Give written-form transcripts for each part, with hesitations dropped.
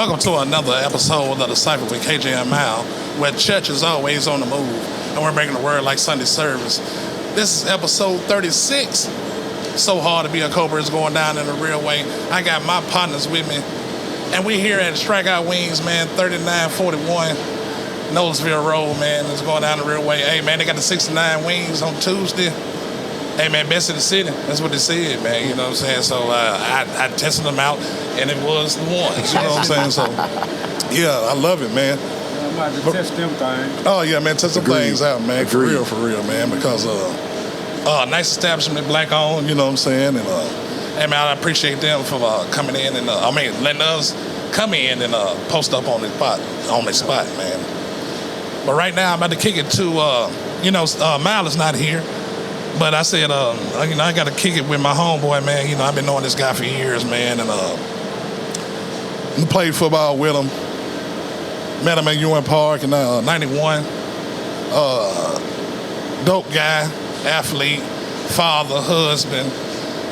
Welcome to another episode of the Cypher with KJ and Mal, where church is always on the move, and we're breaking the word like Sunday service. This is episode 36. So hard to be a Cobra is going down in a real way. I got my partners with me, and we here at Strikeout Wings, man, 3941 Noblesville Road, man. It's going down the real way. Hey, man, they got the 69 wings on Tuesday. Hey, man, best in the city. That's what they said, man. You know what I'm saying? So I tested them out, and it was the ones. You know what I'm saying? So, yeah, I love it, man. I'm about to test them things. Oh, yeah, man, test some things out, man. Agreed. For real, man. Because nice establishment, black owned, you know what I'm saying? And, hey, man, I appreciate them for coming in and, letting us come in and post up on the spot, man. But right now, I'm about to kick it to, Mal is not here. But I said, I got to kick it with my homeboy, man. You know, I've been knowing this guy for years, man, and played football with him. Met him at Ewing Park in 91. Dope guy, athlete, father, husband.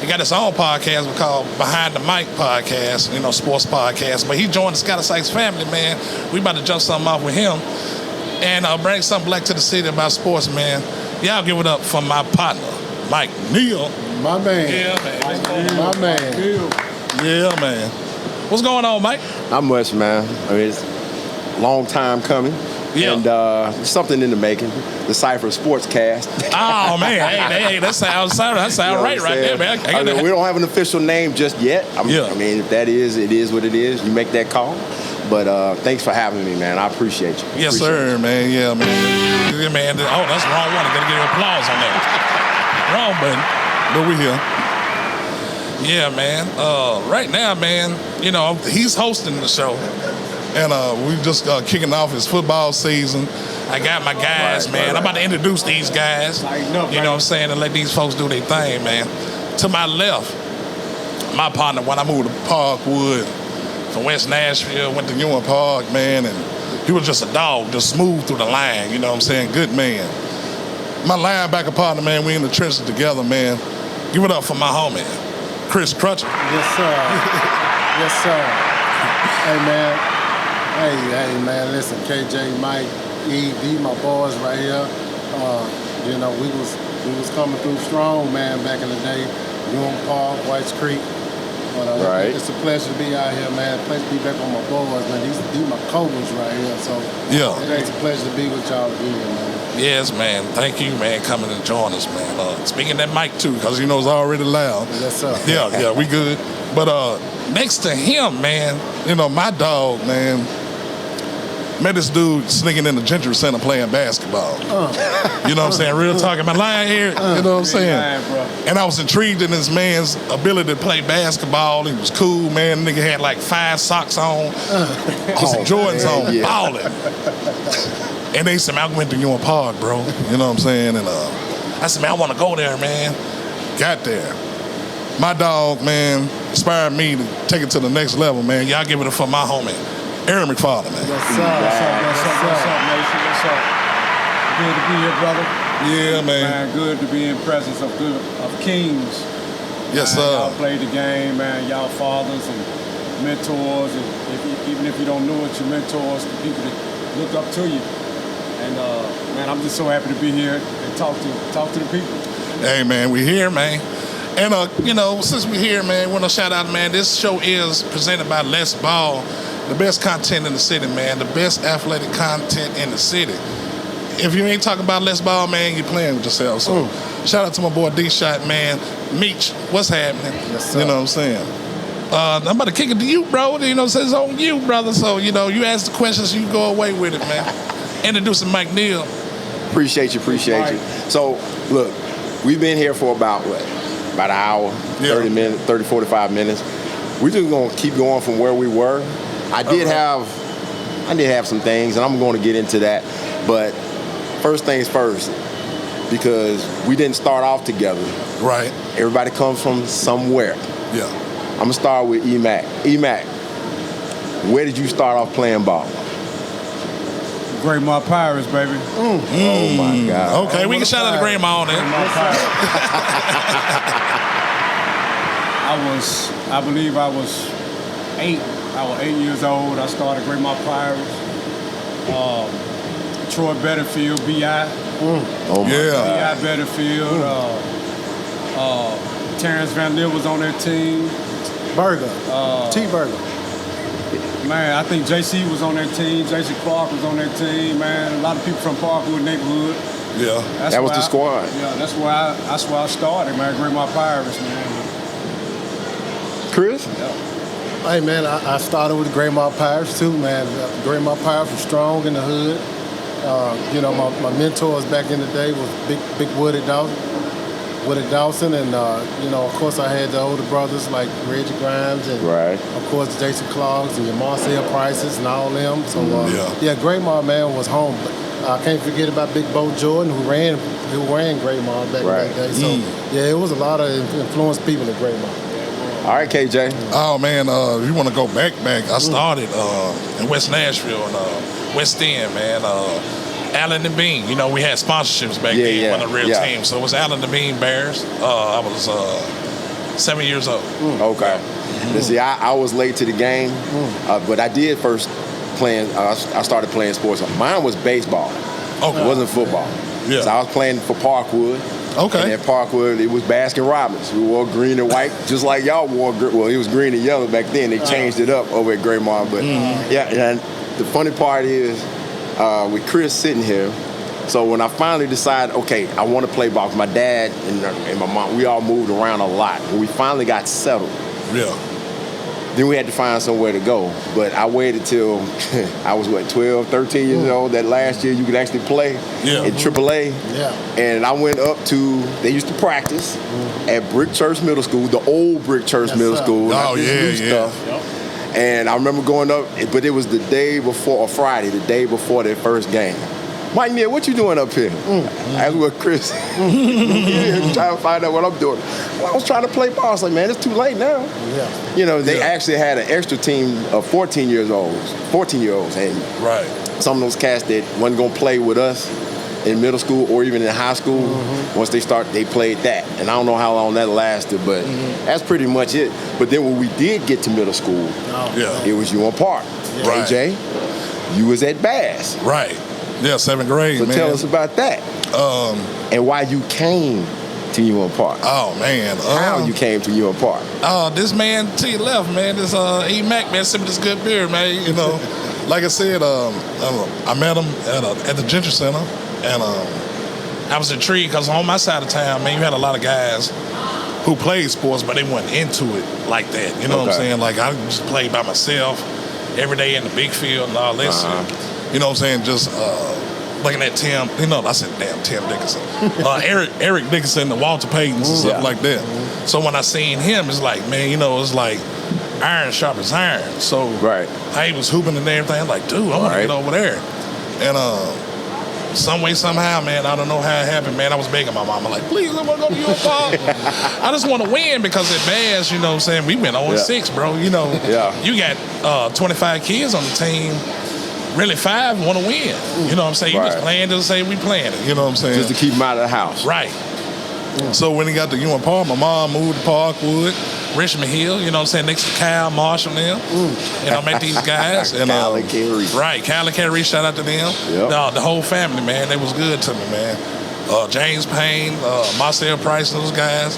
He got his own podcast called Behind the Mic Podcast, you know, sports podcast. But he joined the Scott Sykes family, man. We about to jump something off with him and bring something back to the city about sports, man. Y'all give it up for my partner, Mike Neal. My man. Yeah, man. My man. Yeah, man. What's going on, Mike? Not much, man. I mean, it's a long time coming. Yeah. And something in the making. The Cypher Sportscast. Oh, man. Hey, that sounds right there, man. We don't have an official name just yet. I mean, if that is, it is what it is. You make that call. But thanks for having me, man. I appreciate you. Yes, sir, man. Yeah, man. Yeah, man. Oh, that's the wrong one. I got to give you applause on that. Wrong button. But we here. Yeah, man. Right now, man, you know, he's hosting the show. And we just kicking off his football season. I got my guys, man. I'm about to introduce these guys. You know what I'm saying? And let these folks do their thing, man. To my left, my partner, when I moved to Parkwood, from West Nashville, went to Ewing Park, man, and he was just a dog, just smooth through the line, you know what I'm saying? Good man. My linebacker partner, man, we in the trenches together, man. Give it up for my homie, Chris Crutcher. Yes, sir. Yes, sir. Hey, man. Hey, man, listen, KJ, Mike, E, my boys right here. You know, we was coming through strong, man, back in the day. Ewing Park, Whites Creek. Right. It's a pleasure to be out here, man. Pleasure to be back on my boys, man. These my Cobras right here. So yeah, it's a pleasure to be with y'all again, man. Yes, man. Thank you, man, coming to join us, man. Speaking that mic too, because you know it's already loud. Yes, sir. Yeah, we good. But next to him, man, you know, my dog, man, met this dude sneaking in the Gentry Center playing basketball. You know what I'm saying? Real talk. Am I lying here? You know what I'm saying? Lying, bro. And I was intrigued in this man's ability to play basketball. He was cool, man. Nigga had like 5 socks on, with some Jordans on, balling. And they said, man, I went to Ewing Park, bro. You know what I'm saying? And I said, man, I want to go there, man. Got there. My dog, man, inspired me to take it to the next level, man. Y'all give it up for my homie, Aaron McFarland, man. Yes, sir. What's up, Nation? What's up? Good to be here, brother. Yeah, man. Good to be in presence of kings. Yes, man, sir. Y'all play the game, man. Y'all fathers and mentors, and even if you don't know it, your mentors, the people that look up to you. And man, I'm just so happy to be here and talk to the people. Hey, man, we here, man. And you know, since we're here, man, want to shout out, man. This show is presented by Les Ball. The best content in the city, man. The best athletic content in the city. If you ain't talking about Les Ball, man, you're playing with yourself. So shout out to my boy D-Shot, man. Meech, what's happening? Yes, sir. You know what I'm saying? I'm about to kick it to you, bro. You know, it's on you, brother. So, you know, you ask the questions, you go away with it, man. Introducing Mike Neal. Appreciate you. So, look, we've been here for about an hour, 30, 45 minutes. We're just going to keep going from where we were. I did have some things, and I'm going to get into that. But first things first, because we didn't start off together. Right. Everybody comes from somewhere. Yeah. I'm going to start with E-Mac. E-Mac, where did you start off playing ball? Great Mart Pirates, baby. Oh, my God. Okay, we can shout out to Great Mart on it. I believe I was 8 I was 8 years old. I started Great Mount Pirates. Troy Betterfield, B.I. Oh, my God. B.I. Betterfield. Terrence Van Lier was on that team. Burger. T-Burger. Man, I think J.C. was on that team. J.C. Clark was on that team, man. A lot of people from Parkwood neighborhood. Yeah. That was the squad. Yeah, that's why I started, man. Great Mount Pirates, man. Chris? Yeah. Hey, man, I started with the Great Mount Pirates, too, man. Great Mount Pirates was strong in the hood. You know, my mentors back in the day was Big Woody Dawson, and, you know, of course, I had the older brothers like Reggie Grimes and, of course, Jason Clarks and your Marcel Prices and all them. So, yeah, Great Mount, man, was home. But I can't forget about Big Bo Jordan, who ran Great Mount back in that day. So, yeah, it was a lot of influenced people at Great Mount. All right, KJ. Oh, man, you want to go back. I started in West Nashville and West End, man. Allen and Bean. You know, we had sponsorships back then on the real team. So it was Allen and Bean Bears. I was 7 years old. Okay. See, I was late to the game, but I did first playing. I started playing sports. Mine was baseball. Okay. It wasn't football. Yeah. So I was playing for Parkwood. Okay. And at Parkwood, it was Baskin Robbins. We wore green and white, just like y'all wore. Well, it was green and yellow back then. They changed it up over at Great Mount. But yeah, and the funny part is, with Chris sitting here, so when I finally decided, okay, I want to play ball, my dad and my mom, we all moved around a lot. When we finally got settled, then we had to find somewhere to go. But I waited till I was, 12, 13 years old, that last year you could actually play in AAA. And I went up to, they used to practice at Brick Church Middle School, the old Brick Church Middle School. Oh, yeah. And I remember going up, but it was the day before, or Friday, the day before their first game. Mike Neal, what you doing up here? I was with Chris. Trying to find out what I'm doing. Well, I was trying to play ball. I was like, man, it's too late now. You know, they actually had an extra team of 14-year-olds, and some of those cats that wasn't going to play with us in middle school or even in high school, once they played that. And I don't know how long that lasted, but that's pretty much it. But then when we did get to middle school, it was Ewing Park. KJ, you was at Bass. Yeah, 7th grade, so man. Tell us about that. And why you came to Ewing Park. Oh, man. How you came to Ewing Park. This man to your left, man, this E. Mac, man, sipping this good beer, man. You know, like I said, I met him at the Gentry Center, and I was intrigued because on my side of town, man, you had a lot of guys who played sports, but they weren't into it like that. You know what I'm saying? Like, I just played by myself every day in the big field and all this. You know what I'm saying? Just looking at Tim, I said, damn, Tim Dickinson. Eric Dickinson, the Walter Paytons and stuff like that. So when I seen him, it's like, man, it's like iron sharpens iron. So I was hooping and everything. I'm like, dude, I want to get over there. And some way, somehow, man, I don't know how it happened, man. I was begging my mama, like, please, I want to go to Ewing Park. I just want to win because at Bass, you know what I'm saying, we went 0-6, bro. You know, you got 25 kids on the team. Really, 5 want to win. You know what I'm saying? You just playing to say we playing it. You know what I'm saying? Just to keep them out of the house. So when he got to Ewing Park, my mom moved to Parkwood, Richmond Hill, you know what I'm saying, next to Kyle Marshall now. You know, met these guys. And, Kyle and Kerry. Kyle and Kerry, shout out to them. The whole family, man, they was good to me, man. James Payne, Marcel Price, those guys.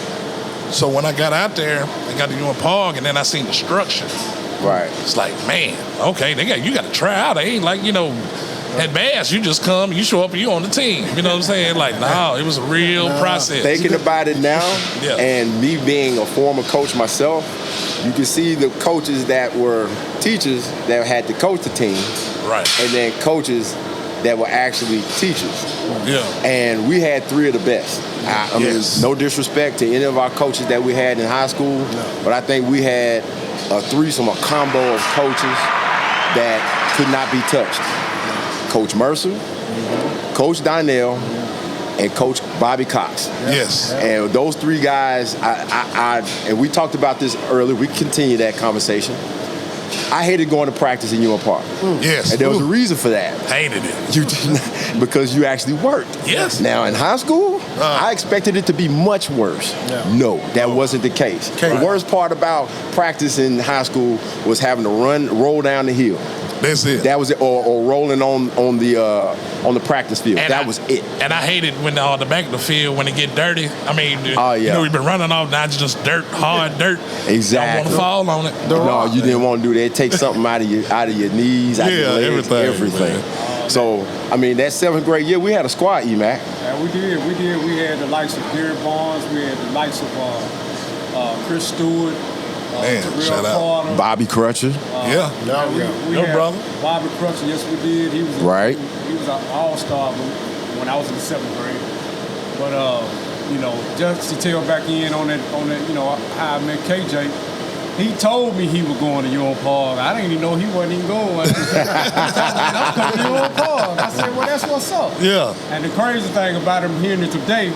So when I got out there, I got to Ewing Park, and then I seen the structure. It's like, man, okay, you got to try out. They ain't like, at Bass, you just come, you show up, and you on the team. You know what I'm saying? Like, no, it was a real process. Thinking about it now, and me being a former coach myself, you can see the coaches that were teachers that had to coach the team, and then coaches that were actually teachers. And we had 3 of the best. I mean, no disrespect to any of our coaches that we had in high school, but I think we had a combo of coaches that could not be touched. Coach Mercer, Coach Donnell, and Coach Bobby Cox. And those 3 guys, and we talked about this earlier, we continue that conversation. I hated going to practice in Ewing Park. Yes. And there was a reason for that. Hated it. You did because you actually worked. Yes. Now in high school, I expected it to be much worse. Yeah. No, that wasn't the case. The worst part about practice in high school was having to roll down the hill. That's it. That was it, or rolling on the practice field. And that was it. And I hated when on the back of the field when it get dirty. I mean, you know, we've been running off now. It's just dirt, hard dirt. Exactly. I want to fall on it. No, you didn't want to do that. Take something out of your knees, out of your legs, everything. So, I mean, that 7th grade year, we had a squad, EMAC. Yeah, we did. We had the likes of Gary Barnes. We had the likes of Chris Stewart. Man, shout out. Carter. Bobby Crutcher. We had brother. Bobby Crutcher, yes we did. He was Right. He was an all-star when I was in the 7th grade. But you know, just to tell back in on that, you know, how I met KJ. He told me he was going to Ewing Park. I didn't even know he wasn't even going. He told me, I'm coming to Ewing Park. I said, well, that's what's up. Yeah. And the crazy thing about him hearing it today,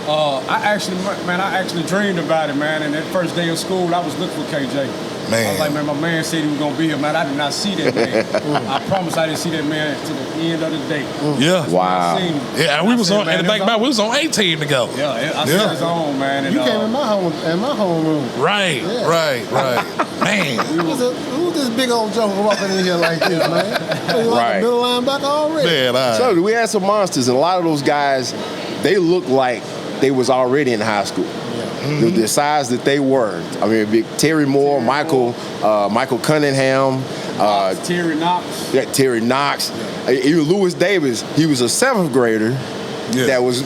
I actually dreamed about it, man. And that first day of school, I was looking for KJ. Man. I was like, man, my man said he was going to be here, man. I did not see that man. I promise I didn't see that man to the end of the day. Yeah. Wow. I seen him. Yeah, and we was said, on, man, and the thing about we was on 18 together. Yeah, I said his own, man. And, You came in my homeroom. Right, Yeah. right. Man. Who's this big old joker walking in here like this, man? He's like Right. a middle linebacker already. Man, So we had some monsters, and a lot of those guys, they looked like they was already in high school. The size that they were. I mean, Terry Moore, Michael Cunningham, Terry Knox. Terry Knox, even Lewis Davis. He was a 7th grader that was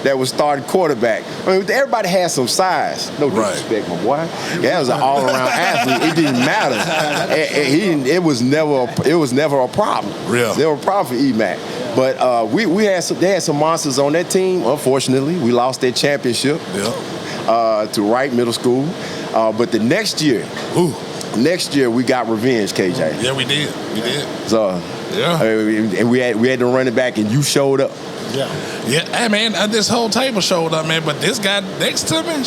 that was starting quarterback. I mean, everybody had some size. No disrespect, my boy. That was an all-around athlete. It didn't matter. It was never a problem. Real. Never a problem for EMAC. But they had some monsters on that team. Unfortunately, we lost that championship to Wright Middle School. But the next year, we got revenge, KJ. Yeah, we did. We did. So and we had to run it back, and you showed up. Yeah. Hey, man, this whole table showed up, man. But this guy next to me,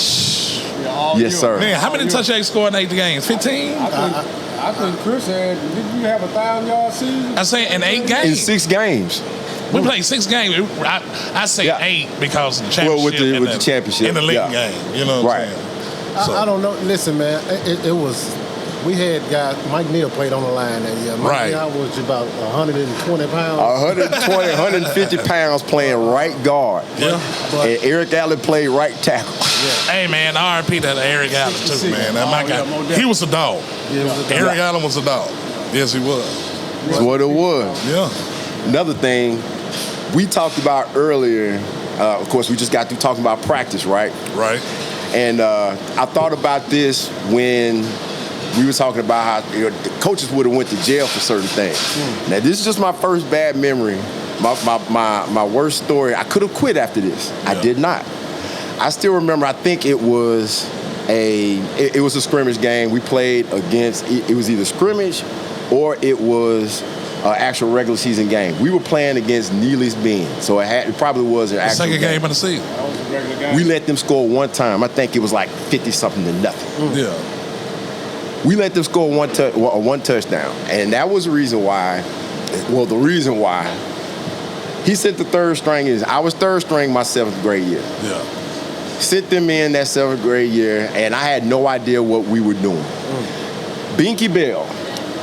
Yes, sir. man, how many touchdowns scored in 8 games? 15? I think Chris had, didn't you have a 1,000-yard season? I say in 8 games. In 6 games. We played 6 games. I say 8 because of the championship. Well, with the championship. In the league game. You know what I'm saying? I don't know. Listen, man, it was. We had guys. Mike Neal played on the line that year. Mike Neal was about 120 pounds. 120, 150 pounds playing right guard. Yeah. And Eric Allen played right tackle. Hey, man, RIP that Eric Allen, too, man. That my guy. He was a dog. Eric Allen was a dog. Yes, he was. That's what it was. Yeah. Another thing we talked about earlier, of course, we just got through talking about practice, right? Right. And I thought about this when we were talking about how the coaches would have went to jail for certain things. Now, this is just my first bad memory, my worst story. I could have quit after this. I did not. I still remember, I think it was a scrimmage game. We played against, it was either scrimmage or it was actual regular season game. We were playing against Neely's Bend, so it probably was an actual second game of the season. That was a regular game. We let them score one time. I think it was like 50-something to nothing. Yeah. We let them score one touchdown, and that was the reason why. Well, the reason why he sent the third string is I was third string my 7th grade year. Yeah. Sent them in that 7th grade year, and I had no idea what we were doing. Binky Bell.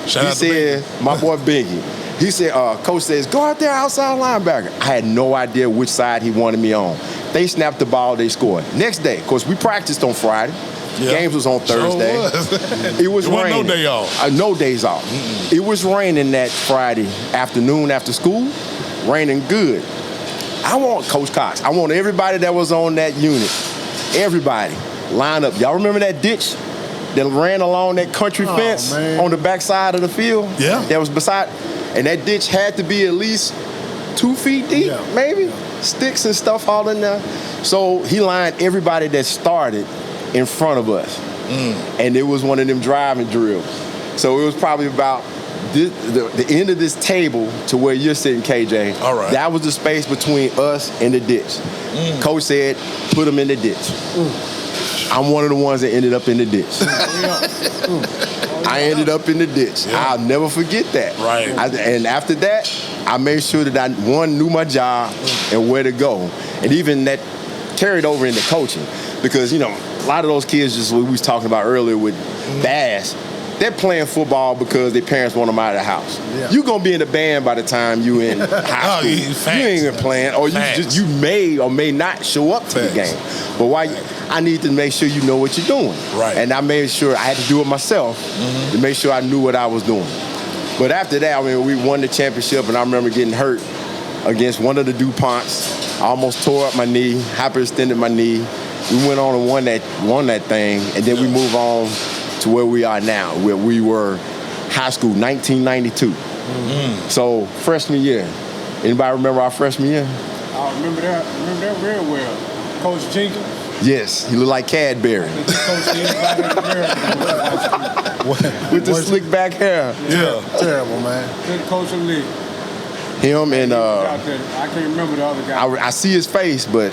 Shout out to said, my boy Binky, he said, coach says, go out there outside linebacker. I had no idea which side he wanted me on. They snapped the ball, they scored. Next day, of course, we practiced on Friday. Yeah. Games was on Thursday. Was. It was raining. No day off. No days off. It was raining that Friday afternoon after school. Raining good. I want Coach Cox. I want everybody that was on that unit. Everybody. Line up. Y'all remember that ditch that ran along that country fence on the backside of the field? Yeah. That was beside. And that ditch had to be at least 2 feet deep, maybe. Sticks and stuff all in there. So he lined everybody that started in front of us. And it was one of them driving drills. So it was probably about the end of this table to where you're sitting, KJ. All right. That was the space between us and the ditch. Coach said, put them in the ditch. I'm one of the ones that ended up in the ditch. I ended up in the ditch. Yeah. I'll never forget that. Right. And after that, I made sure that I, one, knew my job and where to go. And even that carried over into coaching. Because, you know, a lot of those kids, just what we was talking about earlier with Bass, they're playing football because their parents want them out of the house. Yeah. You're going to be in the band by the time you in high school. You ain't even playing. Or you may or may not show up to the game. But I need to make sure you know what you're doing. Right. And I made sure I had to do it myself to make sure I knew what I was doing. But after that, I mean, we won the championship, and I remember getting hurt against one of the DuPonts. I almost tore up my knee, hyperextended my knee. We went on and won that thing, and then we moved on to where we are now, where we were high school, 1992. So freshman year. Anybody remember our freshman year? I remember that real well. Coach Jenkins. Yes, he looked like Cadbury. He coached anybody in America. With the slick back hair. Yeah. Terrible, man. Good coach of the league. Him and I can't remember the other guy. I see his face, but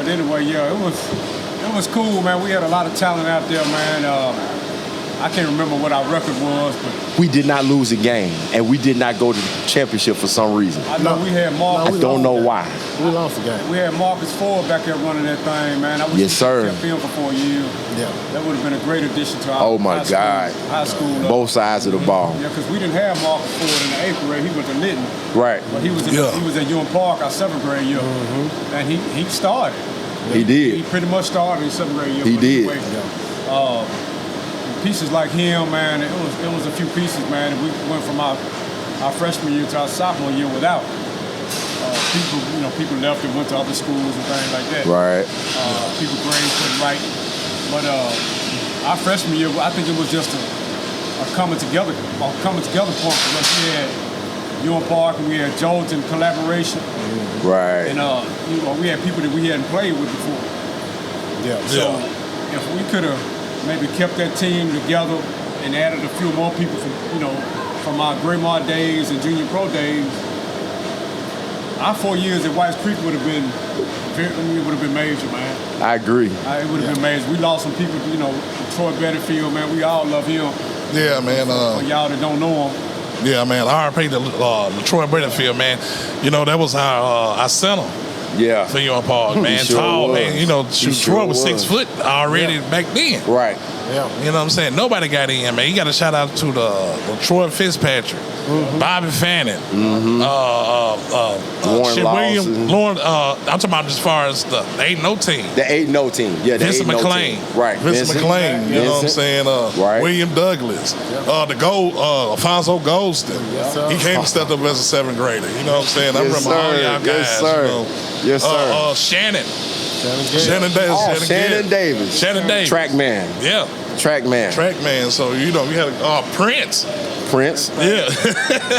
anyway, yeah, it was cool, man. We had a lot of talent out there, man. I can't remember what our record was, but we did not lose a game, and we did not go to the championship for some reason. I know we had Marcus. I don't know why. We lost the game. We had Marcus Ford back there running that thing, man. I wish Yes, sir. kept him for 4 years. Yeah. That would have been a great addition to our high school. Both sides of the ball. Yeah, because we didn't have Marcus Ford in the 8th grade. He went to Lytton. Right. But he was at Ewing Park our 7th grade year. And he started. He did. He pretty much started in 7th grade year. He but did. Anyway, pieces like him, man, it was a few pieces, man. And we went from our freshman year to our sophomore year without people left and went to other schools and things like that. Right. People grades couldn't write. But our freshman year, I think it was just a coming together point for us. We had Ewing Park and we had Georgia collaboration. Right. And we had people that we hadn't played with before. Yeah. So if we could have maybe kept that team together and added a few more people from our Greymar days and junior pro days, our 4 years at Whites Creek would have been major, man. I agree. It would have been major. We lost some people, Troy Betterfield, man. We all love him. Yeah, man. For y'all that don't know him. Yeah, man. RP to Troy Betterfield, man. That was our center. Yeah. For Ewing Park, man. Sure Tall, was. man. Troy was 6 foot already back then. Right. Yeah. You know what I'm saying? Nobody got in, man. You got to shout out to the Troy Fitzpatrick, Bobby Fannin, Warren Lawson. I'm talking about as far as the 8-0 team. The 8-0 team. Yeah, the Vincent 8-0 McClain. team. Right. Vincent McClain. You know what I'm saying? Right. William Douglas. The Alfonso Goldston. Yes, sir. He came and stepped up as a 7th grader. You know what I'm saying? I remember all y'all guys. Yes, sir. You know. Yes, sir. Shannon Davis. Shannon Davis. Shannon Davis. Track man. Yeah. Track man. So, you had Prince. Yeah.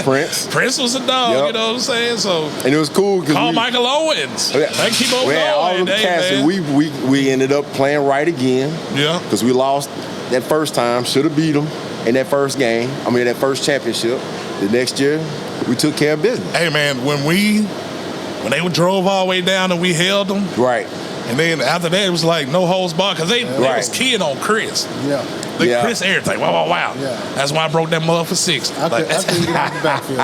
Prince was a dog, Yep. you know what I'm saying? So, And it was cool because Michael Owens. They keep on we had all going. them cats, and we ended up playing right again. Yeah. Because we lost that first time. Should have beat them in that first game. That first championship. The next year, we took care of business. Hey, man, when they drove all the way down and we held them. Right. And then after that, it was like no holds barred because they was keying on Chris. Yeah. Chris everything. Wow. Yeah. That's why I broke that mother for 6. I couldn't get out the backfield.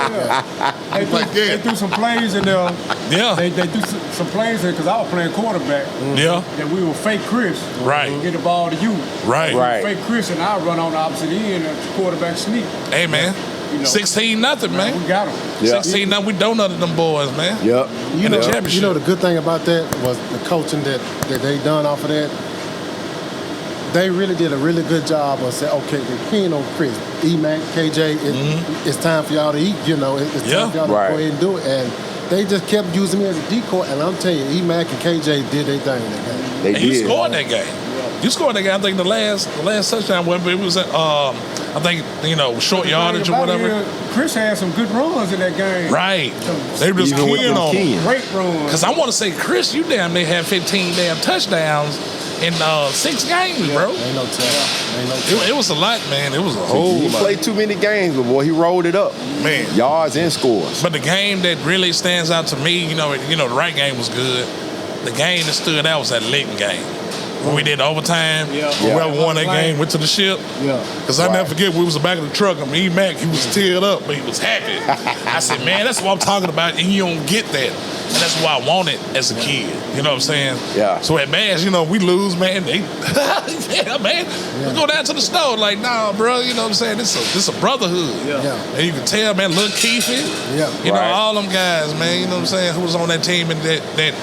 They threw some plays in there. Yeah. They threw some plays in because I was playing quarterback. Yeah. That we would fake Chris. Right. And get the ball to you. Right. Fake Chris and I run on the opposite end and the quarterback sneak. Hey, man. 16-0, man. We got them. Yeah. 16-0. We donutted them boys, man. Yep. In the championship. The good thing about that was the coaching that they done off of that. They really did a really good job of saying, okay, they're keen on Chris, E-Mac, KJ, it's time for y'all to eat, it's time for y'all to go ahead and do it. And they just kept using me as a decoy, and I'm telling you, E-Mac and KJ did their thing in that game. They and did. You scored that game. You scored that game. I think the last touchdown, it was I think short yardage or whatever. Chris had some good runs in that game. Right. They were just keying on him. Great runs. Because I want to say, Chris, you damn near had 15 damn touchdowns in 6 games, bro. Ain't no tell. It was a lot, man. It was a whole He lot. played too many games, but boy, he rolled it up. Man. Yards and scores. But the game that really stands out to me, the right game was good. The game that stood out was that Lincoln game. when we did overtime. Yeah. Whoever won that game went to the ship. Yeah. Because I never forget, we was the back of the truck. I mean, Mac, he was teared up, but he was happy. I said, man, that's what I'm talking about, and you don't get that. And that's why I want it as a kid. You know what I'm saying? Yeah. So at Bass, you know, we lose, man. They, yeah, man. We go down to the store, like, nah, bro, you know what I'm saying? This a brotherhood. Yeah. And you can tell, man, Lil Keefy, you know, all them guys, man, you know what I'm saying, who was on that team and that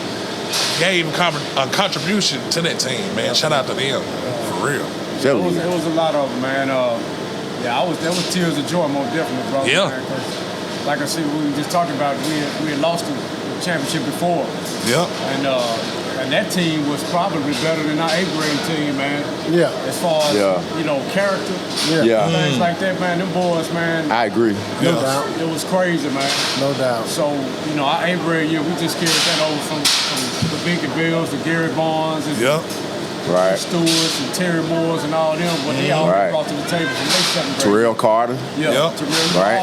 gave a contribution to that team, man. Shout out to them, for real. It was a lot of them, man. There was tears of joy, most definitely, brother. Yeah. Man, 'cause like I said, we were just talking about, we had lost the championship before. Yeah. And that team was probably better than our 8th grade team, man. Yeah. As far as, you know, character. Yeah. Things like that, man. Them boys, man. I agree. No doubt. It was crazy, man. No doubt. So, you know, our 8th grade year, we just carried that over from the Binky Bills, the Gary Bonds, and Right. Stewarts and Terry Moores and all them, but they all brought to the table from their 7th grade. Terrell Carter. Terrell,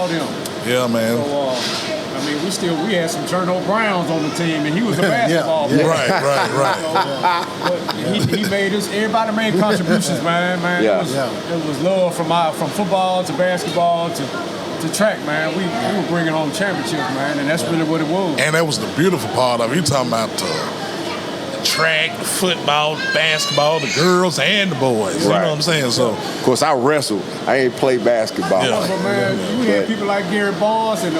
all them. Yeah, man. So, I mean, we had some Jerno Browns on the team, and he was a basketball player. Right. But he made us. Everybody made contributions, man. It was love from football to basketball to track, man. We were bringing home championships, man, and that's really what it was. And that was the beautiful part of it. You talking about track, football, basketball, the girls and the boys. You know what I'm saying? So, of course, I wrestled. I ain't played basketball. But man, we had people like Gary Bonds and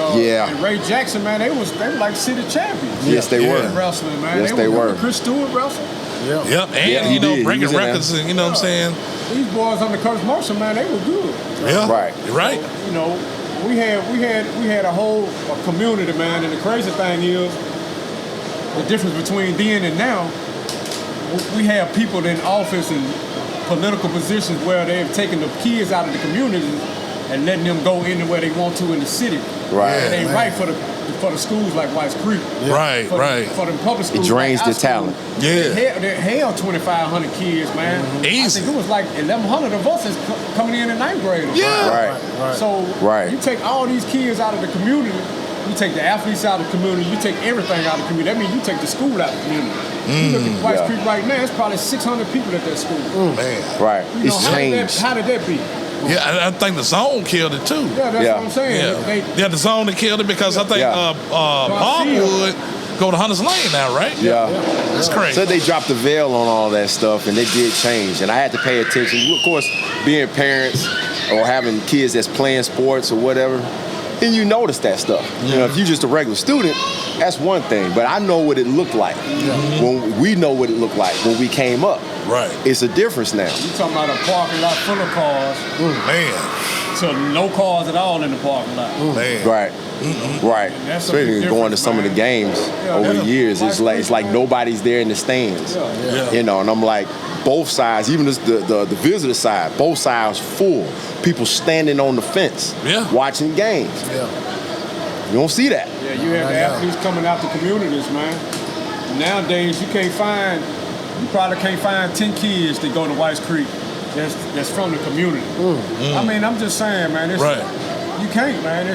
Ray Jackson, man. They were like city champions. Yes, they were. Wrestling, man. Yes, they were. Chris Stewart wrestled. And you know, breaking records, and you know what I'm saying? These boys under Curtis Marshall, man, they were good. Right. You're right. So, you know, we had a whole community, man, and the crazy thing is, the difference between then and now, we have people in office and political positions where they've taken the kids out of the community and letting them go anywhere they want to in the city. Right. It ain't right for the schools like Whites Creek. Right. For the public schools. It drains like the talent. They held 2,500 kids, man. Easy. I think it was like 1,100 of us is coming in 9th graders. Yeah. Right. So you take all these kids out of the community. You take the athletes out of the community, you take everything out of the community. That means you take the school out of the community. You look at White Creek right now, it's probably 600 people at that school. Man. Right. You know, It's changed. How did that be? Yeah, I think the zone killed it too. Yeah, that's what I'm saying. Yeah, the zone that killed it because I think Baldwood go to Hunters Lane now, right? Yeah. That's crazy. So they dropped the veil on all that stuff, and they did change. And I had to pay attention. Of course, being parents or having kids that's playing sports or whatever, then you notice that stuff. You know, if you're just a regular student, that's one thing. But I know what it looked like. When we know what it looked like when we came up. Right. It's a difference now. You talking about a parking lot full of cars Man. to no cars at all in the parking lot. Man. Right. Right. That's a Especially big going to difference, some of the man. games over the years. It's like nobody's there in the stands. You know, and I'm like, both sides, even the visitor side, both sides full. People standing on the fence watching games. You don't see that. Yeah, you have the athletes coming out the communities, man. Nowadays, you probably can't find 10 kids that go to Whites Creek that's from the community. I mean, I'm just saying, man. You can't, man.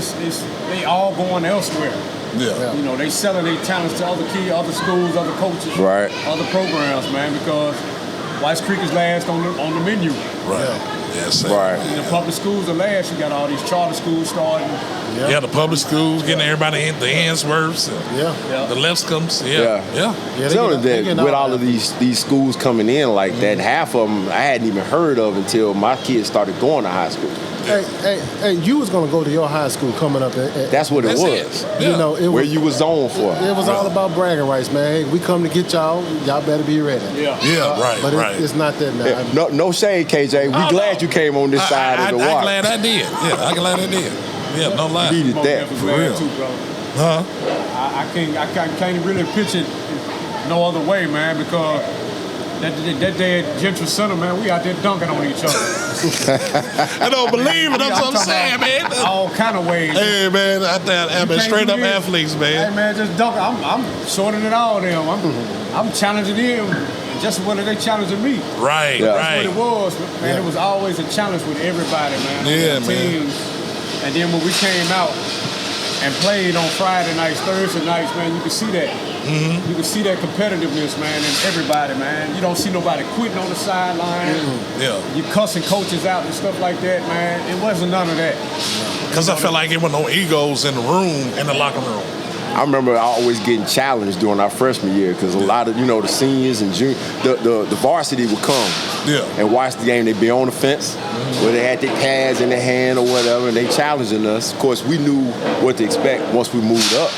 They all going elsewhere. You know, they selling their talents to other kids, other schools, other coaches, other programs, man, because Whites Creek is last on the menu. Yes, sir. And the public schools are last. You got all these charter schools starting. The public schools getting everybody in the Answorths, the Lipscombs. Telling that with all of these schools coming in like that, half of them I hadn't even heard of until my kids started going to high school. Hey, you was gonna go to your high school coming up. That's what it was. You know, where you was zoned for. It was all about bragging rights, man. Hey, we come to get y'all. Y'all better be ready. But it's not that now. No shade, KJ. We glad you came on this side of the water. I'm glad I did. I'm glad I did. Yeah, no lie. Needed that for real. Too, bro. I can't really picture it no other way, man, because that day at Gentry Center, man, we out there dunking on each other. I don't believe it. That's what I'm saying, man. All kind of ways. Hey, man, I've been straight up athletes, man. Hey, man, just dunking. I'm shorter than all of them. I'm challenging them just whether they challenging me. Right. That's what it was, man. It was always a challenge with everybody, man. Yeah, man. Teams. And then when we came out and played on Friday nights, Thursday nights, man, you could see that. You can see that competitiveness, man, in everybody, man. You don't see nobody quitting on the sideline. Yeah. You cussing coaches out and stuff like that, man. It wasn't none of that. Because I felt like it was no egos in the room, in the locker room. I remember always getting challenged during our freshman year because a lot of, the seniors and the varsity would come and watch the game. They'd be on the fence where they had their pads in their hand or whatever, and they challenging us. Of course, we knew what to expect once we moved up.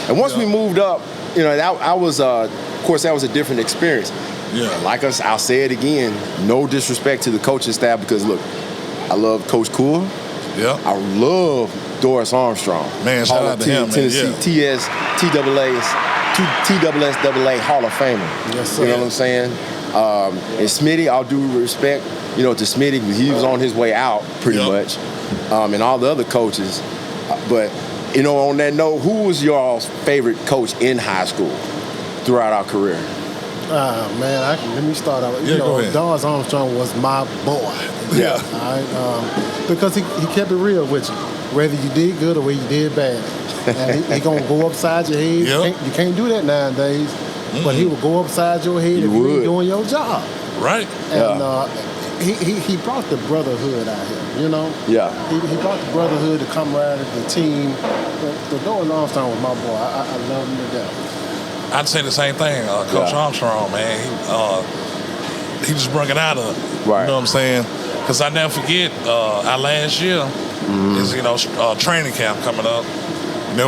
And once we moved up, that was, of course, that was a different experience. Yeah. Like us, I'll say it again, no disrespect to the coaching staff because, look, I love Coach Cool. Yeah. I love Doris Armstrong. Man, shout out to him, man. Tennessee, TSSAA Hall of Famer. Yes, sir. You know what I'm saying? And Smitty, all due respect, to Smitty, he was on his way out pretty much, and all the other coaches. But, on that note, who was y'all's favorite coach in high school throughout our career? Man, let me start out. Go ahead. Doris Armstrong was my boy. Yeah. All right, because he kept it real with you, whether you did good or whether you did bad. And he gonna go upside your head. You can't do that nowadays. But he would go upside your head if you ain't doing your job. Right. And he brought the brotherhood out here. Yeah. He brought the brotherhood, the camaraderie, the team. The Doris Armstrong was my boy. I love him to death. I'd say the same thing. Coach Armstrong, man, he just brought it out of it. Right. You know what I'm saying? Because I never forget our last year is training camp coming up.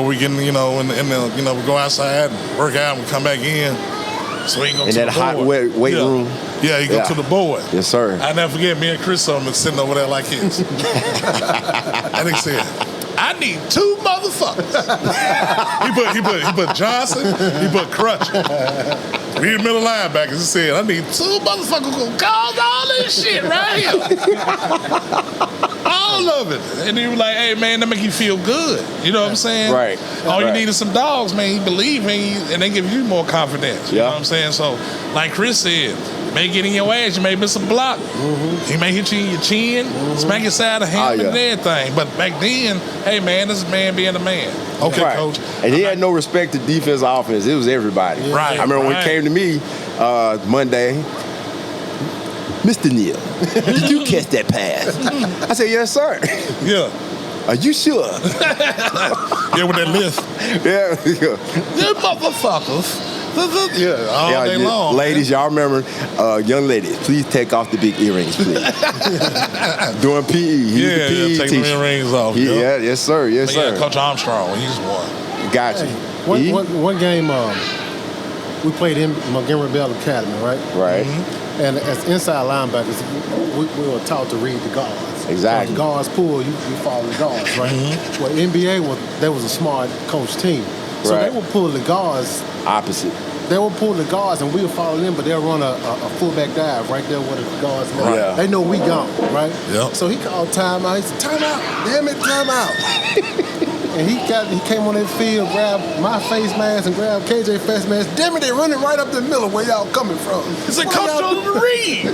We getting we go outside, work out, and we come back in. So he go in to that the hot board. weight room. Yeah, he go to the board. Yes, sir. I never forget me and Chris on sitting over there like this. And he said, I need 2 motherfuckers. he put Johnson, he put Crutcher. We the middle linebackers. He said, I need 2 motherfuckers who cause all this shit right here. All of it. And he was like, hey, man, that make you feel good. You know what I'm saying? Right. All you need is some dogs, man. You believe in you, and they give you more confidence. You know what I'm saying? So, like Chris said, may get in your ass, you may miss a block. He may hit you in your chin, smack your side of the helmet and everything. But back then, hey, man, this is man being a man. Okay, coach. And he had no respect to defense or offense. It was everybody. Right. I remember when he came to me Monday, Mr. Neal, did you catch that pass? I said, yes, sir. Yeah. Are you sure? Yeah, with that lift. Yeah. You motherfuckers. Yeah, all day long. Ladies, y'all remember, young ladies, please take off the big earrings, please. During PE. Take the earrings off. Yes, sir. Yes, sir. Yeah, Coach Armstrong, he just won. Gotcha. One game, we played in Montgomery Bell Academy, right? Right. And as inside linebackers, we were taught to read the guards. Exactly. So the guards pull, you follow the guards, right? Well, NBA was a smart coach team. So they would pull the guards. Opposite. They would pull the guards and we'll follow them, but they'll run a fullback dive right there where the guards left. Right. Yeah. They know we gone, right? Yep. So he called timeout. He said, timeout. Damn it, timeout. And he came on that field, grabbed my face mask and grabbed KJ face mask. Damn it, they running right up the middle where y'all coming from. He said, Coach don't read.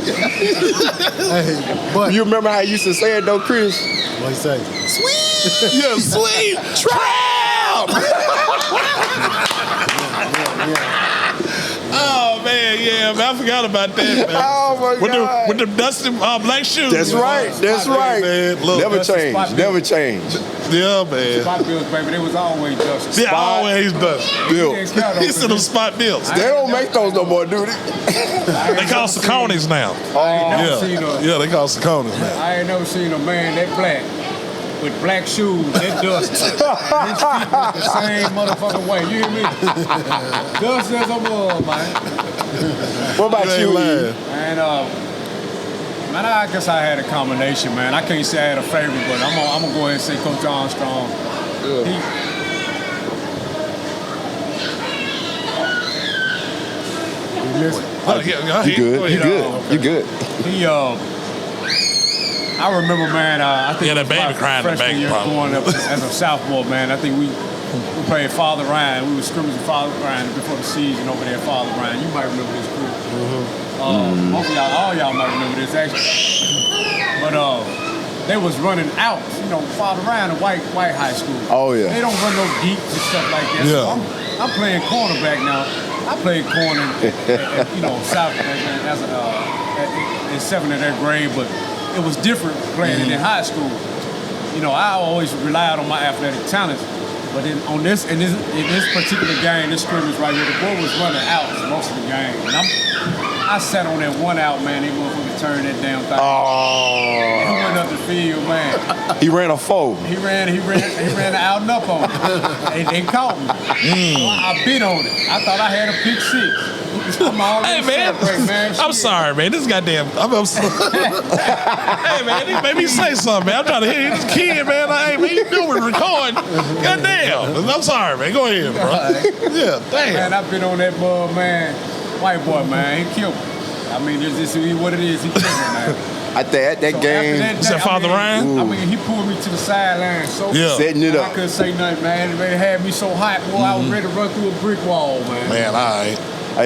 Hey, but You remember how he used to say it though, Chris? what he say? Sweet. Yeah, sweet. Trap. Oh, man, man. I forgot about that, man. Oh, my God. With the dusty black shoes. That's right. That's right. Man. Look, Never change. Never change. Yeah, man. Spot bills, baby, they was always dusty. Yeah, always dusty. Bill. He said them spot bills. They don't make those no more, do they? They call Sauconys now. Yeah, they call Sauconys now. I ain't never seen a man that black with black shoes that dusty. His feet look the same motherfucking way. You hear me? Dust as a mug, man. What about you, Ian? And man, I guess I had a combination, man. I can't say I had a favorite, but I'm gonna go ahead and say Coach Armstrong. You good. I remember, man. I think that baby crying in the back, year probably. going up as a sophomore, man. I think we played Father Ryan. We were scrimmaging Father Ryan before the season over there. Father Ryan, you might remember this group. Most of y'all, all y'all might remember this actually. But they was running outs. Father Ryan, a white high school. Oh yeah. They don't run no deeps and stuff like that. Yeah. So I'm playing cornerback now. I played corner, South as in 7th and 8th grade, but it was different playing it in high school. I always relied on my athletic talents, but in this particular game, this scrimmage right here, the boy was running out most of the game, and I sat on that one out, man. They motherfucker turned that damn thing. Oh. He went up the field, man. He ran a 4. He ran out and up on it. They caught me. So I bit on it. I thought I had a pick 6. Hey man, I'm sorry, man. This goddamn. Hey man, he made me say something, man. I'm trying to hear this kid, man. Like, hey man, you doing recording? Goddamn. I'm sorry, man. Go ahead, bro. Yeah, damn. Man, I've been on that bug, man. White boy, man. He killed me. I mean, this is what it is. He killed me, man. At that game, is that Father Ryan? I mean, he pulled me to the sideline, so setting it up. I couldn't say nothing, man. It had me so hot, boy. I was ready to run through a brick wall, man. Man, all right.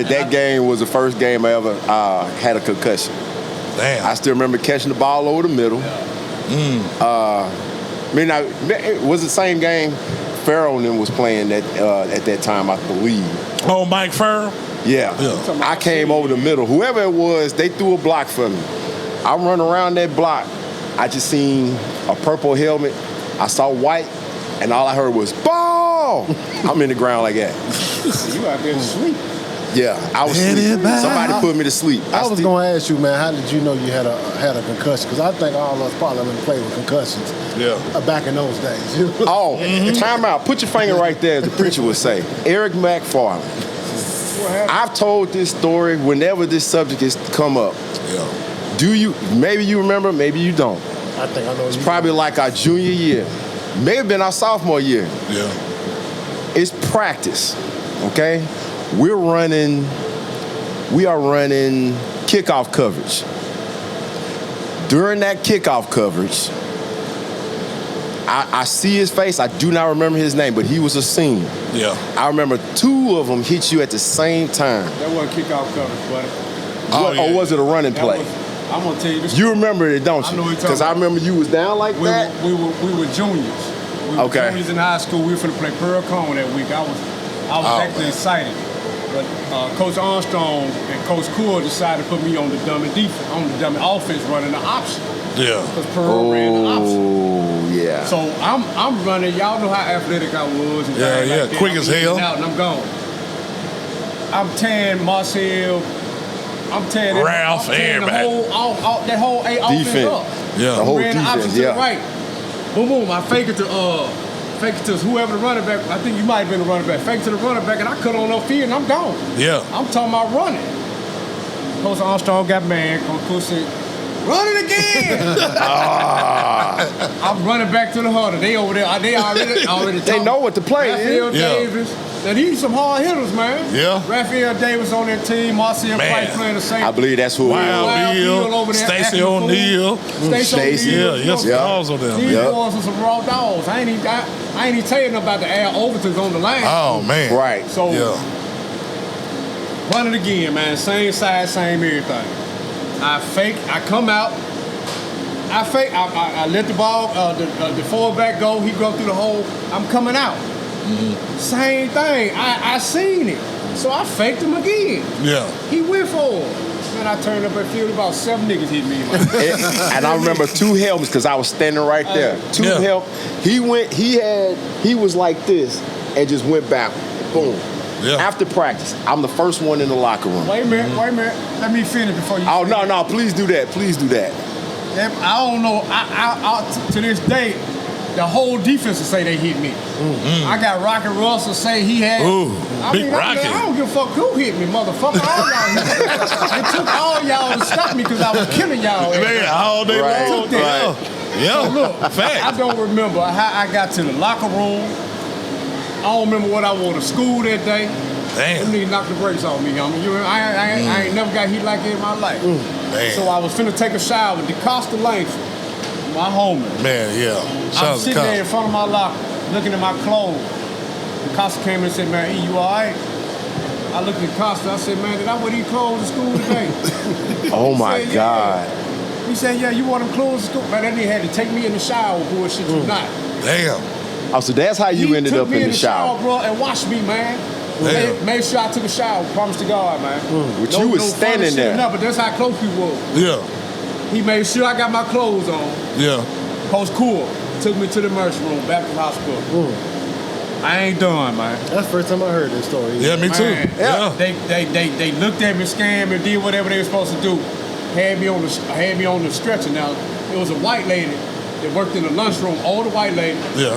That game was the first game I ever had a concussion. Damn. I still remember catching the ball over the middle. It was the same game Farrell and them was playing at that time, I believe. Oh, Mike Farrell? Yeah. I came over the middle. Whoever it was, they threw a block for me. I'm running around that block. I just seen a purple helmet. I saw white, and all I heard was, ball! I'm in the ground like that. You out there to sleep. Yeah, I was sleeping. Somebody put me to sleep. I was going to ask you, man, how did you know you had a concussion? Because I think all of us probably been playing with concussions back in those days. Time out. Put your finger right there, as the preacher would say. Eric McFarland. I've told this story whenever this subject has come up. Yeah. Maybe you remember, maybe you don't. I think I know. It's probably like our junior year. Maybe been our sophomore year. Yeah. It's practice, okay? We are running kickoff coverage. During that kickoff coverage, I see his face. I do not remember his name, but he was a senior. Yeah. I remember 2 of them hit you at the same time. That wasn't kickoff coverage, buddy. Or was it a running play? I'm gonna tell you this. You remember it, don't you? I know what you're talking Because I remember you was down like that. We were juniors. We were juniors in high school. We were finna play Pearl Cone that week. I was actually excited. But Coach Armstrong and Coach Cool decided to put me on the dummy defense, on the dummy offense, running the option. Yeah. Because Pearl ran the option. Oh yeah. So I'm running. Y'all know how athletic I was. And Yeah. Like Quick as hell. Out and I'm gone. I'm tearing Marcel. I'm tearing Ralph, everybody. That whole offense Defense. up. Yeah. The whole ran the option defense. to the right. Boom, boom. I fake it to whoever the running back. I think you might have been the running back. Fake it to the running back, and I cut on no field, and I'm gone. Yeah. I'm talking about running. Coach Armstrong got mad. Coach Cool said, "Run it again." I'm running back to the huddle. They over there. They already. They know what the play is. Raphael Davis. Now these some hard hitters, man. Yeah. Raphael Davis on that team. Marcel Price playing the same. I believe that's who it was. Wild Bill, Stacey O'Neal. Stacey Yeah, yes, calls on them. These boys are some raw dogs. I ain't even tell you nothing about the Al Overton's on the line. Oh man. Right. So run it again, man. Same size, same everything. I fake. I come out. I fake. I let the ball, the fullback go. He go through the hole. I'm coming out. Same thing. I seen it. So I faked him again. Yeah. He went for it. Man, I turned up at field. About 7 niggas hit me. And I remember 2 helmets because I was standing right there. 2 helmets. He was like this and just went back. Boom. Yeah. After practice, I'm the first one in the locker room. Wait a minute. Let me finish before you. Oh no! Please do that. Please do that. I don't know. To this day, the whole defense will say they hit me. I got Rocket Russell say he had. Big Rocket. I don't give a fuck who hit me, motherfucker. All y'all hit me. It took all y'all to stop me because I was killing y'all. Man, all day long. Yeah. So look, fact. I don't remember how I got to the locker room. I don't remember what I wore to school that day. Damn. Them niggas knocked the brakes off me, homie. I ain't never got hit like that in my life. So I was finna take a shower with DeCosta Langford, my homie. Man, yeah. I'm sitting there in front of my locker, looking at my clothes. DeCosta came in and said, "Man, E, you all right?" I looked at DeCosta, I said, "Man, did I wear these clothes to school today?" Oh my God. Yeah. He said, "Yeah, you wore them clothes to school." Man, that nigga had to take me in the shower, bullshit you not. Damn. Oh, so that's how you ended up in the shower. Bro, and watch me, man. Made sure I took a shower. Promise to God, man. But you was standing there. No, but that's how close we were. Yeah. He made sure I got my clothes on. Yeah. Coach Cool took me to the emergency room, back to the hospital. I ain't done, man. That's the first time I heard this story. Yeah, me too. Man, Yeah. They looked at me, scanned me, did whatever they were supposed to do. Had me on the stretcher. Now it was a white lady that worked in the lunchroom. Older white lady. Yeah.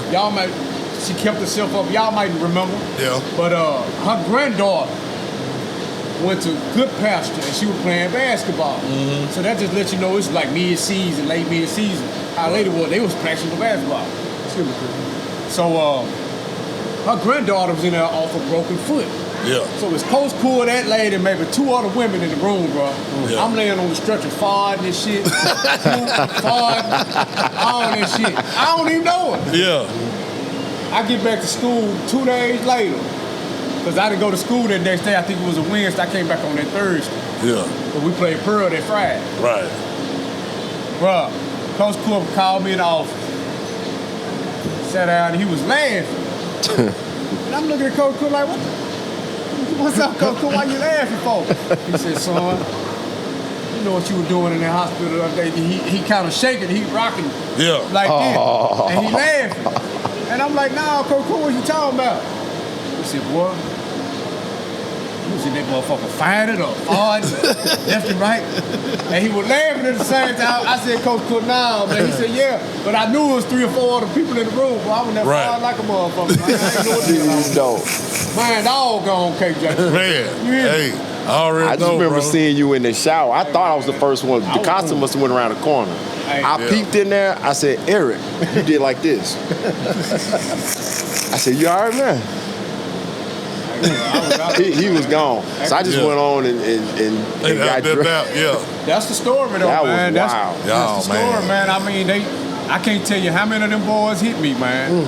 She kept herself up. Y'all might remember. Yeah. But her granddaughter went to good pasture and she was playing basketball. So that just lets you know it's like mid-season, late mid-season. How late it was, they was practicing for basketball. Excuse me, Chris. So her granddaughter was in there off a broken foot. Yeah. So it's Coach Cool, that lady, maybe 2 other women in the room, bro. Yeah. I'm laying on the stretcher, farting and shit, farting, all that shit. I don't even know it. Yeah. I get back to school 2 days later. Because I didn't go to school that next day. I think it was a Wednesday. I came back on that Thursday. Yeah. But we played Pearl that Friday. Right. Bruh, Coach Cool called me in the office. Sat down and he was laughing. And I'm looking at Coach Cool like, what's up, Coach Cool? Why you laughing for? He said, son, you know what you were doing in the hospital the other day. He kind of shaking, he rocking like this. And he laughing. And I'm like, nah, Coach Cool, what you talking about? He said, boy, you was in that motherfucker fighting or farting, left and right. And he was laughing at the same time. I said, Coach Cool, nah, man. He said, yeah. But I knew it was 3 or 4 other people in the room, but I was there farting like a motherfucker. Man. I ain't know what the hell I was doing. Man, dog gone, KJ. Man, You hear me? hey, I already I just know, remember bro. seeing you in the shower. I thought I was the first one. The costume must have went around the corner. I peeked in there. I said, Eric, you did like this. I said, you all right, man? He was gone. So I just went on and got dressed. Yeah. That's the story, though, That was man. wild. That's the story, man. I mean, I can't tell you how many of them boys hit me, man.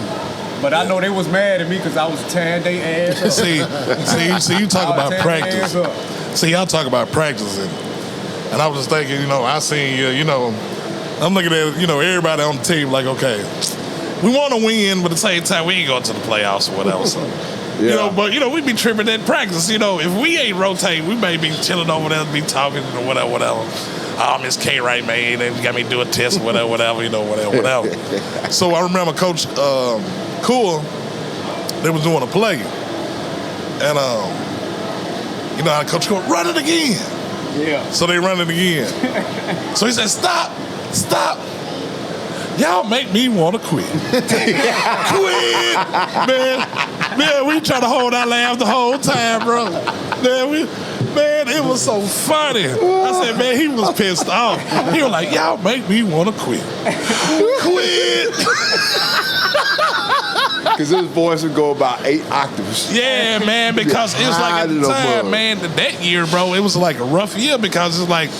But I know they was mad at me because I was tearing their ass up. See, you talk about practice. See, y'all talk about practice, and I was just thinking, I seen you, I'm looking at, everybody on the team like, okay, we want to win, but at the same time, we ain't going to the playoffs or whatever. So, but we be tripping at practice. If we ain't rotating, we may be chilling over there, be talking or whatever. Oh, Miss K, right, man, they got me do a test, whatever. So I remember Coach Cool, they was doing a play, and how Coach Cool, run it again. Yeah. So they run it again. So he said, stop. Y'all make me want to quit. Quit, man, we try to hold our laugh the whole time, bro. Man, it was so funny. I said, man, he was pissed off. He was like, y'all make me want to quit. Quit. Because his voice would go about 8 octaves. Yeah, man, because it was like at the time, man, that year, bro, it was like a rough year because it's like,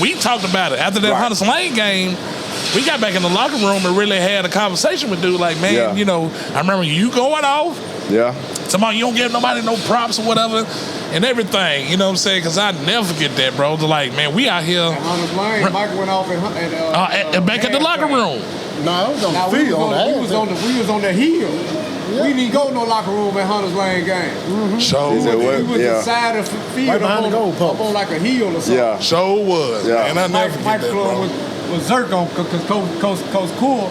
we talked about it. After that Hunters Lane game, we got back in the locker room and really had a conversation with dude like, man, I remember you going off. Yeah. Somebody, you don't give nobody no props or whatever and everything, you know what I'm saying? Because I never forget that, bro. They're like, man, we out here. At Hunters Lane, Mike went off back at the locker room. No, I was on the field. We was on the hill. Yeah. We didn't go to no locker room at Hunters Lane game. Mm-hmm. Show we was inside of the field right behind up on like a hill or something. Yeah. Show was. Yeah. And I never forget that, bro. Was Zerk on because Coach Cool,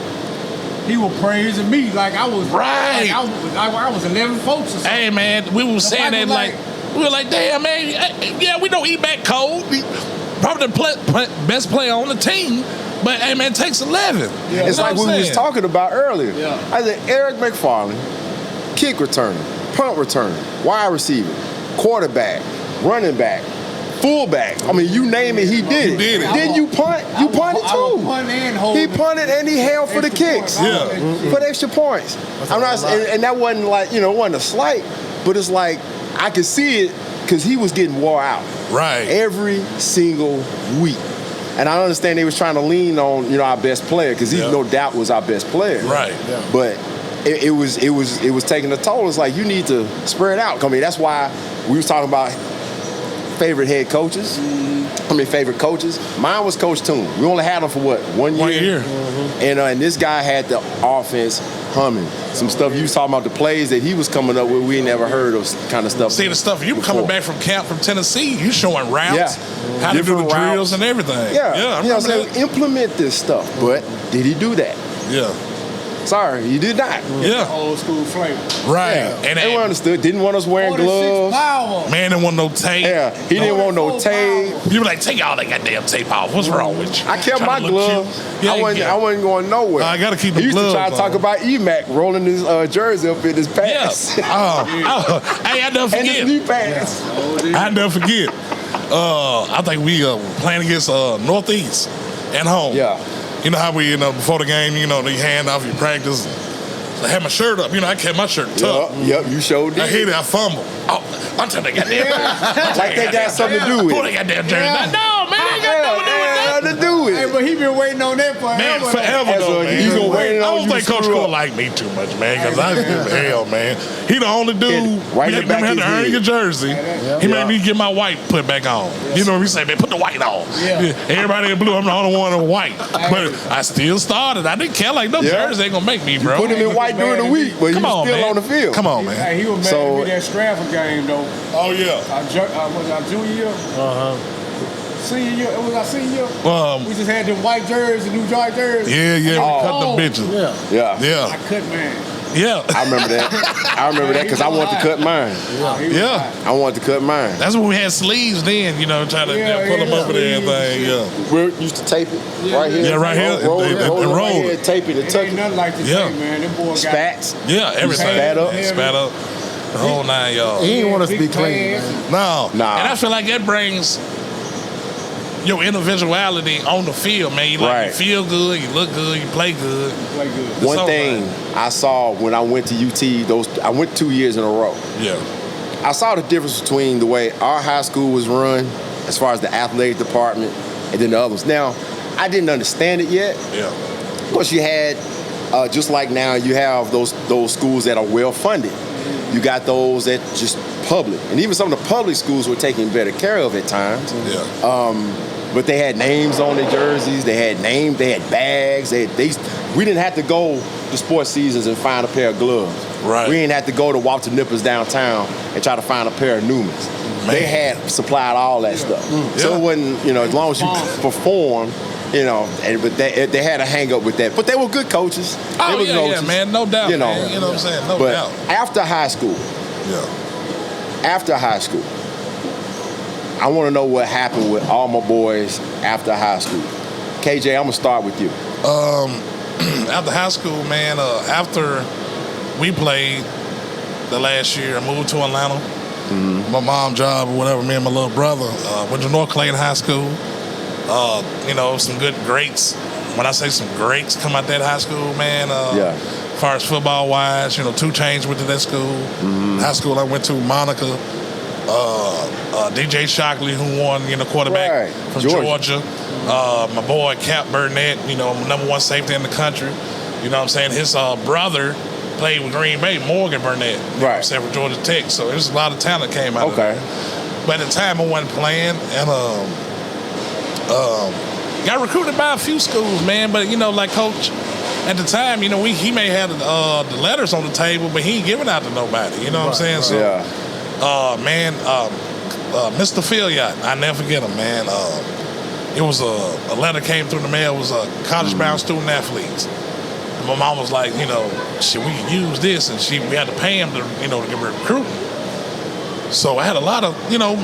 he was praising me like I was right. I was 11 folks or something. Hey man, we were saying that like we were like, damn man, yeah, we don't eat back cold. Probably the best player on the team. But, hey, man, it takes 11. Yeah. It's like we was talking about earlier. Yeah. I said, Eric McFarland, kick returner, punt returner, wide receiver, quarterback, running back, fullback. I mean, you name it, he did it. Then you punt. You punted too. He punted and he held for the kicks. Yeah. For the extra points. I'm not, and that wasn't like, it wasn't a slight, but it's like, I could see it because he was getting wore out. Right. Every single week. And I understand they was trying to lean on, our best player because he no doubt was our best player. Right. Yeah. But it was taking a toll. It's like you need to spread out. I mean, that's why we was talking about favorite head coaches. Favorite coaches. Mine was Coach Toon. We only had him for what, 1 year? 1 year. And this guy had the offense humming. Some stuff you was talking about, the plays that he was coming up with, we ain't never heard of kind of stuff. See, the stuff you were coming back from camp from Tennessee, you showing routes, how to do Different the drills routes. and everything. Yeah, I you know what I'm remember saying? that. Implement this stuff. But did he do that? Yeah. Sorry, he did not. Yeah. Old school flavor. Right. Yeah. And Everyone understood. Didn't want us wearing 46 gloves. power. man didn't want no tape. Yeah, he didn't want no tape. You were like, take all that goddamn tape off. What's wrong with you? I kept Trying my to look gloves. cute. Yeah, I wasn't going nowhere. I gotta keep He the used to try to gloves talk on. about E-Mac rolling his jersey up in his Yeah. pants. Hey, I never And his forget. knee pads. I never forget. I think we playing against Northeast at home. Yeah. You know how we, before the game, they hand off your practice. I had my shirt up. I kept my shirt tucked. Yep, you showed I it. hit it. I fumbled. Oh, I'm telling that goddamn. Like they got something to do with Pull it. that goddamn jersey. No, man, they ain't got nothing to do with that. Nothing to do with Hey, it. but he been waiting on that forever. Man, forever That's though, what man. he's gonna wait I on don't you think to Coach screw Cole up. like me too much, man, because I give hell, man. He the only dude. Right in the you back had of to his earn head. your jersey. He made me get my white put back on. You know what he say, man, put the white on. Yeah. Everybody in blue, I'm the only one in white. But I still started. I didn't care like no Yeah. jersey ain't gonna make me, bro. Put him in white during the week, but he Come was on, still man. on the field. Come on, man. Hey, he was mad So- at me that Stratford game though. Oh yeah. Was our junior year? Senior year? It was our senior year. We just had the white jerseys, the New York jerseys. Yeah, we cut them bitches. Yeah. Yeah. I cut man. Yeah. I remember that. I remember that because I wanted to cut mine. Yeah. I wanted to cut mine. That's when we had sleeves then, trying to Yeah, pull them yeah, up and everything. Yeah. We used to tape it right here. Yeah, right here. Roll And it right roll here, it. tape it, and It tuck ain't it. nothing like this Yeah. thing, man. Them boys got Spats. Yeah, everything. Spat up. Spat up. The whole nine, y'all. He didn't want us to be big clean, pads. man. No. Nah. And I feel like that brings your individuality on the field, man. Right. You feel good, you look good, you play good. Play good. It's One all thing I saw when I went to UT, I went 2 years in a row. Yeah. I saw the difference between the way our high school was run, as far as the athletic department, and then the others. Now, I didn't understand it yet. Yeah. Of course, you had, just like now, you have those schools that are well funded. You got those that just public, and even some of the public schools were taken better care of at times. Yeah. But they had names on their jerseys. They had bags. We didn't have to go to sports seasons and find a pair of gloves. Right. We didn't have to go to Walter Nippers downtown and try to find a pair of Newmans. They had supplied all that stuff. So Yeah. it wasn't, as long as you perform, but they had a hang up with that. But they were good coaches. Oh, They were yeah, coaches, man. No doubt, man. You know what I'm saying? No but doubt. after high school, Yeah. I want to know what happened with all my boys after high school. KJ, I'm going to start with you. After high school, man, after we played the last year, I moved to Atlanta. My mom job or whatever, me and my little brother went to North Clayton High School. Some good greats. When I say some greats come out that high school, man, as far as football wise, 2 Chainz went to that school. High school I went to, Monica, DJ Shockley, who won, quarterback from Georgia. My boy Cap Burnett, number 1 safety in the country. You know what I'm saying? His brother played with Green Bay, Morgan Burnett. You know what I'm saying, for Georgia Tech. So there's a lot of talent came out of that. But at the time I wasn't playing, and got recruited by a few schools, man. But like Coach, at the time, he may have the letters on the table, but he ain't giving out to nobody. You know what I'm saying? So, Mr. Philiot, I never forget him, man. It was a letter came through the mail. It was college-bound student athletes. And my mom was like, shit, we can use this, and we had to pay him to, to get recruiting. So I had a lot of,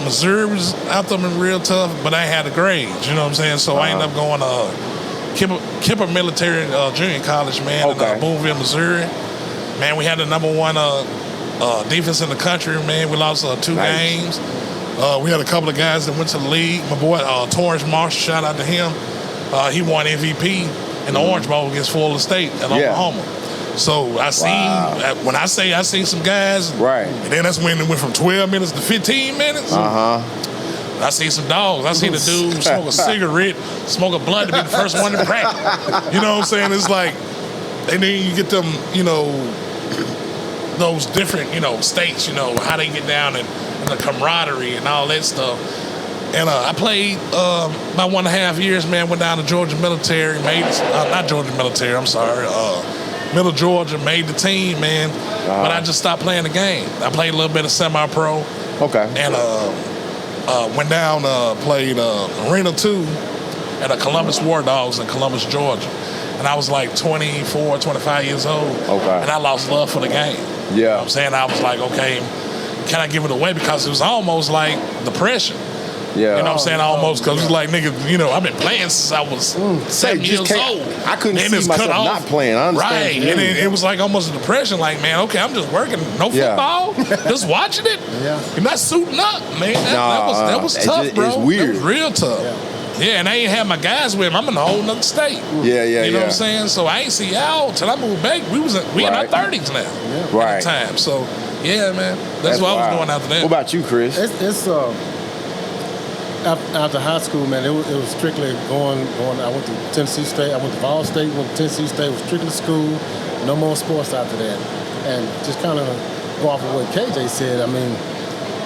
Missouri was out there and real tough, but I had the grades, you know what I'm saying? So I ended up going to Kipper Military Junior College, man, in Boonville, Missouri. Man, we had the number 1 defense in the country, man. We lost 2 games. We had a couple of guys that went to the league. My boy, Torrance Marshall, shout out to him. He won MVP in the Orange Bowl against Florida State in Oklahoma. So I when I say I seen some guys, and then that's when it went from 12 minutes to 15 minutes. I see some dogs. I seen a dude smoke a cigarette, smoke a blunt to be the first one to practice. You know what I'm saying? It's like, and then you get them, those different, states, how they get down and the camaraderie and all that stuff. And I played about 1.5 years, man. Went down to Georgia Military, not Georgia Military, I'm sorry, Middle Georgia, made the team, man. But I just stopped playing the game. I played a little bit of semi-pro. Okay. And went down, played Arena 2 at the Columbus War Dogs in Columbus, Georgia. And I was like 24, 25 years old. Okay. And I lost love for the game. Yeah. You know what I'm saying? I was like, okay, can I give it away? Because it was almost like depression. Yeah. You know what I'm saying? Almost, because it's like, nigga, I've been playing since I was 7 years old. I couldn't and see it's myself cut off. not playing. I understand. Right. And it was like almost a depression. Like, man, okay, I'm just working. No football. Just watching it. Yeah. You're not suiting up, man. That was tough, bro. It's weird. That was real tough. Yeah, and I ain't had my guys with me. I'm in a whole nother state. Yeah. You know what I'm saying? So I ain't see y'all till I moved back. We in our 30s now. Right. At the time. So, yeah, man. That's what I was doing after that. What about you, Chris? It's after high school, man, it was strictly going. I went to Tennessee State. I went to Ball State. Went to Tennessee State. It was strictly school. No more sports after that. And just kind of go off of what KJ said. I mean,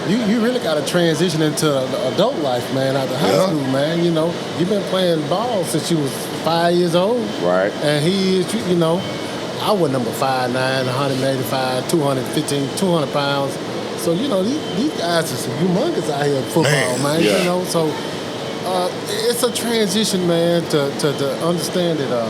you really got to transition into adult life, man. After high school, man. You've been playing ball since you was 5 years old. Right. And he is, I was number 5'9", 185, 215, 200 pounds. So, these guys are some humongous out here in football, man. Yeah. So it's a transition, man, to understand that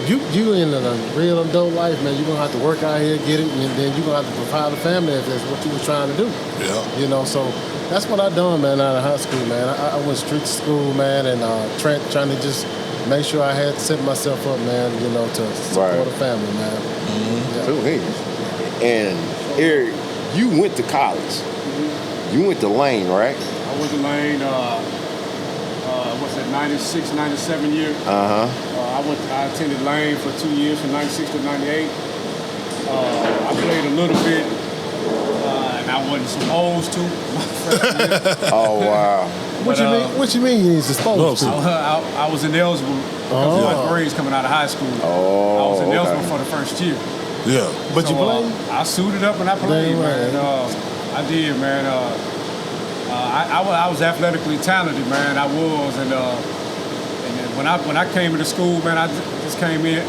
you in a real adult life, man. You're going to have to work out here, get it, and then you're going to have to provide a family if that's what you were trying to do. Yeah. So that's what I done, man, out of high school, man. I went straight to school, man, and trying to just make sure I had set myself up, man, to support a family, man. Mm-hmm. And Eric, you went to college. You went to Lane, right? I went to Lane, what's that, 96, 97 year. Uh-huh. I attended Lane for 2 years, from 96 to 98. I played a little bit, and I wasn't supposed to. Oh, wow. What you mean you ain't supposed to? I was ineligible because of my grades coming out of high school. Oh, I was ineligible for the first year. Yeah. But you played? I suited up and I played, man. I did, man. I was athletically talented, man. I was, and when I came into school, man, I just came in.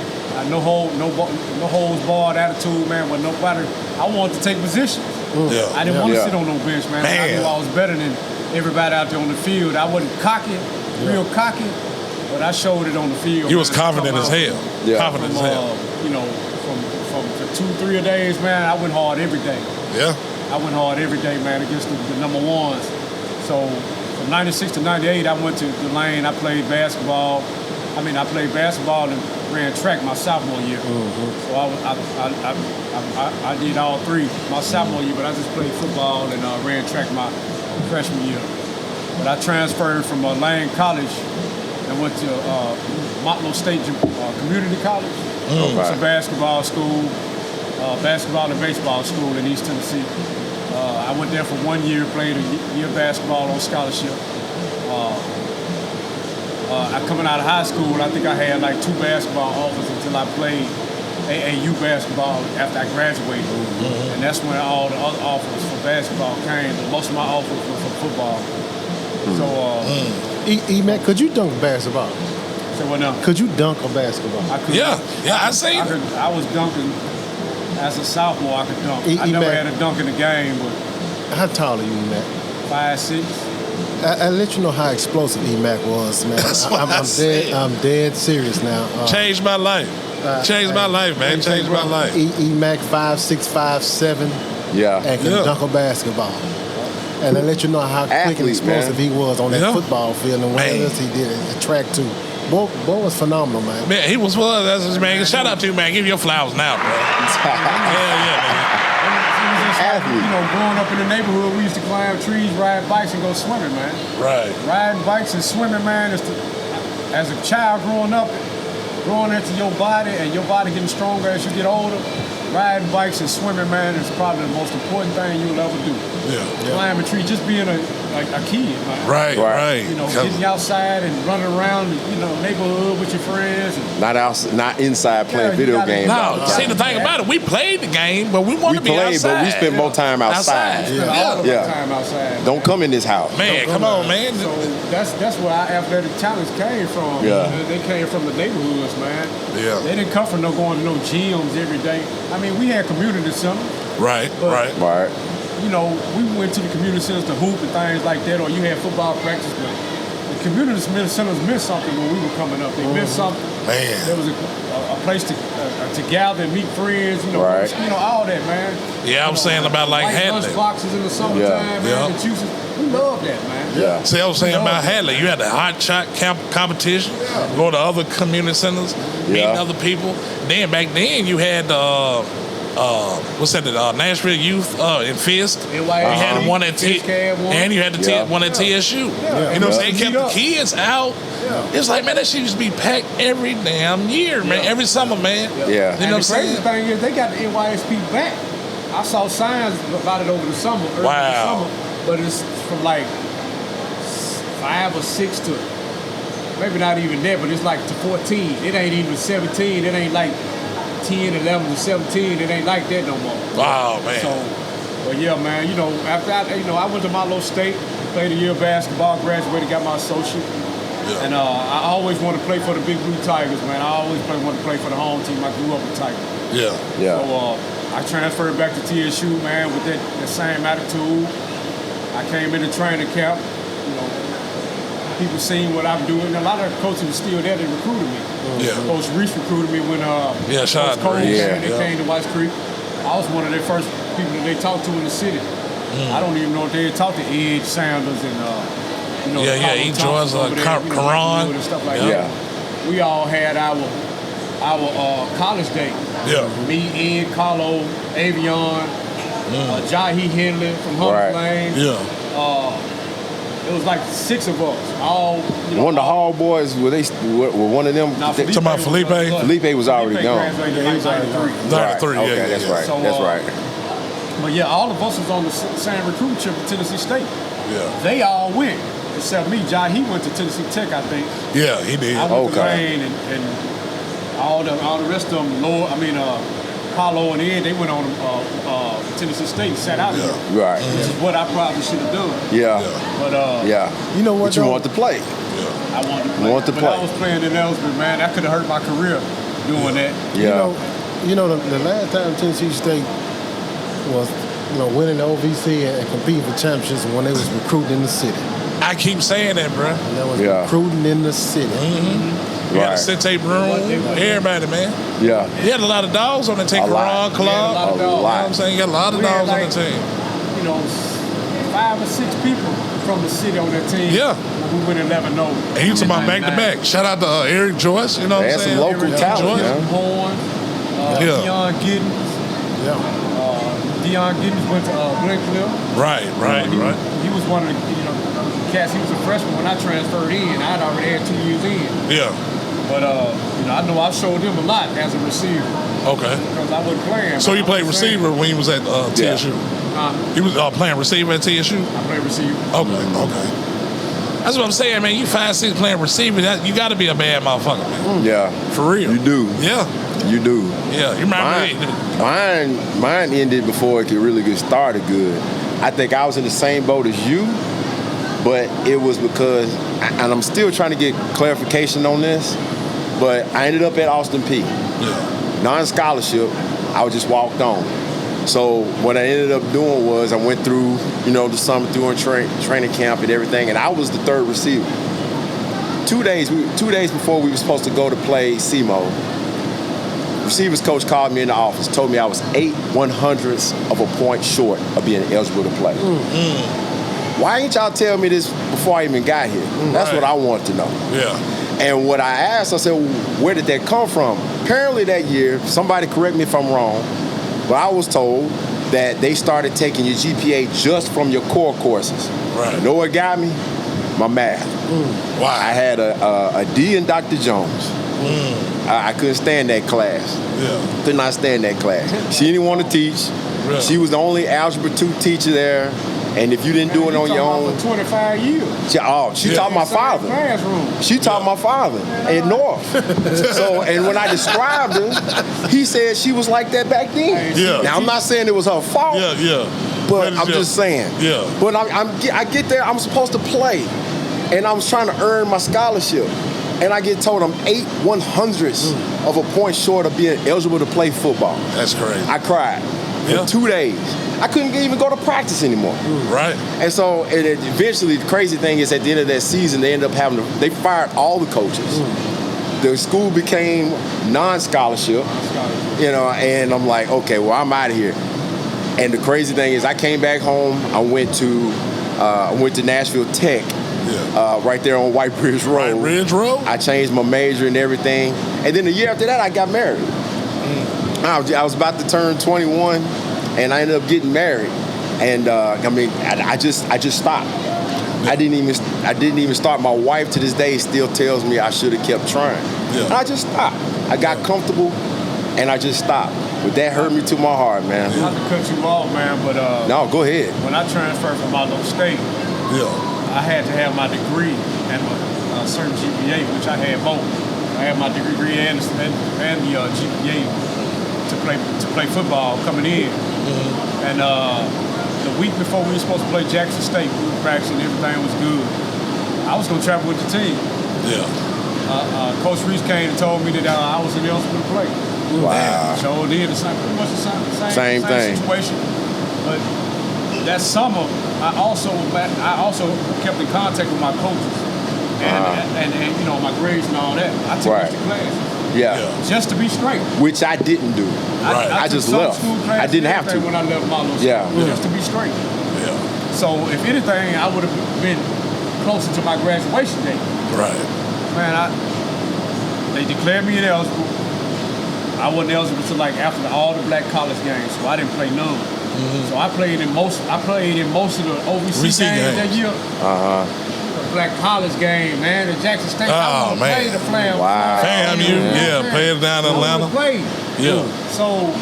No holds barred attitude, man. With nobody, I wanted to take positions. Yeah. I didn't want to sit on no bench, man. I knew I was better than everybody out there on the field. I wasn't real cocky, but I showed it on the field. You was confident as hell. Yeah. Confident as hell. For 2-3 days, man, I went hard every day. Yeah. I went hard every day, man, against the number ones. So from 96 to 98, I went to the Lane. I played basketball. I played basketball and ran track my sophomore year. Mm-hmm. So I did all three my sophomore year, but I just played football and ran track my freshman year. But I transferred from Lane College and went to Montlow State Community College. It's a basketball school, basketball and baseball school in East Tennessee. I went there for 1 year, played a year of basketball on scholarship. Coming out of high school, I think I had like 2 basketball offers until I played AAU basketball after I graduated. Mm-hmm. And that's when all the other offers for basketball came. Most of my offers were for football. So, E-Mac, could you dunk basketball? So what now? Could you dunk a basketball? I could. Yeah, I seen it. I was dunking as a sophomore. I could dunk. I never had a dunk in the game, but how tall are you, E-Mac? 5'6". I'll let you know how explosive E-Mac was, man. I'm dead serious now. Changed my life. Changed my life, man. Changed my life. E-Mac 5'6", 5'7". Yeah. And can dunk a basketball. And I'll let you know how quick and explosive he was on that football field and what else he did at track too. Bo was phenomenal, man. Man, he was man. Shout out to you, man. Give your flowers now, bro. Yeah, man. Growing up in the neighborhood, we used to climb trees, ride bikes, and go swimming, man. Right. Riding bikes and swimming, man, as a child growing into your body and your body getting stronger as you get older, riding bikes and swimming, man, is probably the most important thing you'll ever do. Yeah. Climbing trees, just being a kid, man. Right. You know, getting outside and running around, neighborhood with your friends. And, Not inside playing video games. No, see the thing about it, we played the game, but we want to be outside. But we spent more time outside. all of our time outside. Don't come in this house. Man, come on, man. So that's where our athletic talents came from. Yeah. They came from the neighborhoods, man. Yeah. They didn't come from going to no gyms every day. I mean, we had community centers. Right. You know, we went to the community centers to hoop and things like that, or you had football practice, but the community centers missed something when we were coming up. They missed something. Man. There was a place to gather and meet friends, all that, man. Yeah, I'm saying about like Hadley. Lunch boxes in the summertime, man. The juices. We love that, man. Yeah. See, I was saying about Hadley. You had the hot shot competition, go to other community centers, meeting other people. Then back then you had Nashville Youth in Fisk. You had one at and you had the one at TSU. You know what I'm saying? Kept the kids out. It's like, man, that shit used to be packed every damn year, man. Every summer, man. Yeah. You know what I'm saying? The crazy thing is they got the NYSP back. I saw signs about it over the summer, early the summer, but it's from like 5 or 6 to maybe not even that, but it's like to 14. It ain't even 17. It ain't like 10, 11 to 17. It ain't like that no more. Wow, man. So, but yeah, man, after I went to Milo State, played a year of basketball, graduated, got my associate. Yeah. And I always wanted to play for the Big Blue Tigers, man. I always wanted to play for the home team. I grew up with Tigers. Yeah. So I transferred back to TSU, man, with that same attitude. I came into training camp. People seen what I'm doing. A lot of coaches were still there. They recruited me. Yeah. Coach Reese recruited me when shout out Coach to Reese. They came to White Creek. I was one of their first people that they talked to in the city. I don't even know if they had talked to Edge Sanders and E. George, Karan and stuff like that. We all had our college day. Yeah. Me, Ed, Carlo, Avion, Jahi Henley from Hunter Lane. Yeah. It was like 6 of us. All one of the Hall boys were one of them. Talking about Felipe? Felipe was already gone. He was 93. 93, okay, that's right. So, that's right. But yeah, all of us was on the same recruiting trip to Tennessee State. Yeah. They all went, except me. He went to Tennessee Tech, I think. Yeah, he did. I went to Lane and all the rest of them. Paulo and Ed, they went on Tennessee State and sat out here. Right. Which is what I probably should have done. Yeah. But you know what? But you want to play. I wanted to play. But I was playing in Ellsbury, man. That could have hurt my career doing that. Yeah. The last time Tennessee State was, winning the OVC and competing for championships when they was recruiting in the city. I keep saying that, bro. And that was recruiting in the city. We had a Sente room, everybody, man. Yeah. He had a lot of dogs on the team. Karan, Club. A lot. You know what I'm saying? You got a lot of dogs on the team. 5 or 6 people from the city on that team. Yeah. We went 11-0. And you talking about back-to-back. Shout out to Eric Joyce, you know what I'm saying? Some local talent, man. Horn, Deion Giddens. Deion Giddens went to Glencliff. Right. He was one of the cats. He was a freshman when I transferred in. I'd already had 2 years in. Yeah. But I know I showed him a lot as a receiver. Okay. Because I wasn't playing. So you played receiver when he was at TSU? He was playing receiver at TSU? I played receiver. Okay. That's what I'm saying, man. You 5'6" playing receiver, you got to be a bad motherfucker, man. Yeah. For real. You do. Yeah. You do. Yeah. You remember Mine ended before it could really get started good. I think I was in the same boat as you, but it was because, and I'm still trying to get clarification on this, but I ended up at Austin Peay. Yeah. Non-scholarship, I just walked on. So what I ended up doing was I went through, the summer through training camp and everything, and I was the 3rd receiver. 2 days before we were supposed to go to play SEMO, receivers coach called me in the office, told me I was 8/100ths of a point short of being eligible to play. Why ain't y'all tell me this before I even got here? That's what I want to know. Yeah. And what I asked, I said, where did that come from? Apparently that year, somebody correct me if I'm wrong, but I was told that they started taking your GPA just from your core courses. Right. You know what got me? My math. Wow. I had a D in Dr. Jones. I couldn't stand that class. Yeah. Could not stand that class. She didn't want to teach. Really? She was the only Algebra 2 teacher there. And if you didn't do it on your own. For 25 years. She taught my father. Classroom. She taught my father at North. So, and when I described her, he said she was like that back then. Yeah. Now, I'm not saying it was her fault. Yeah. But I'm just saying. Yeah. But I get there, I'm supposed to play. And I was trying to earn my scholarship. And I get told I'm 8/100ths of a point short of being eligible to play football. That's crazy. I cried for 2 days. I couldn't even go to practice anymore. Right. And so, eventually, the crazy thing is at the end of that season, they ended up they fired all the coaches. The school became non-scholarship, and I'm like, okay, well, I'm out of here. And the crazy thing is I came back home. I went to Nashville Tech, right there on White Bridge Road. White Bridge Road? I changed my major and everything. And then the year after that, I got married. I was about to turn 21. And I ended up getting married, and I just stopped. I didn't even start. My wife to this day still tells me I should have kept trying. Yeah. And I just stopped. I got comfortable, and I just stopped. But that hurt me to my heart, man. Not to cut you off, man, but no, go ahead. When I transferred from my local state, I had to have my degree and a certain GPA, which I had both. I had my degree and the GPA to play football coming in. And the week before we were supposed to play Jackson State, we were practicing, everything was good. I was going to travel with the team. Coach Reese came and told me that I was ineligible to play. Wow. So did pretty much the same thing. Situation. But that summer, I also kept in contact with my coaches and my grades and all that. I took extra classes. Yeah. Just to be straight. Which I didn't do. I just left. I didn't have to. When I left my little school, just to be straight. Yeah. So if anything, I would have been closer to my graduation date. Right. Man, they declared me ineligible. I wasn't eligible until after all the black college games, so I didn't play none. So I played in most of the OVC games that year. Black college game, man, at Jackson State. I want to play the Flam. Wow. Play it down in Atlanta. So,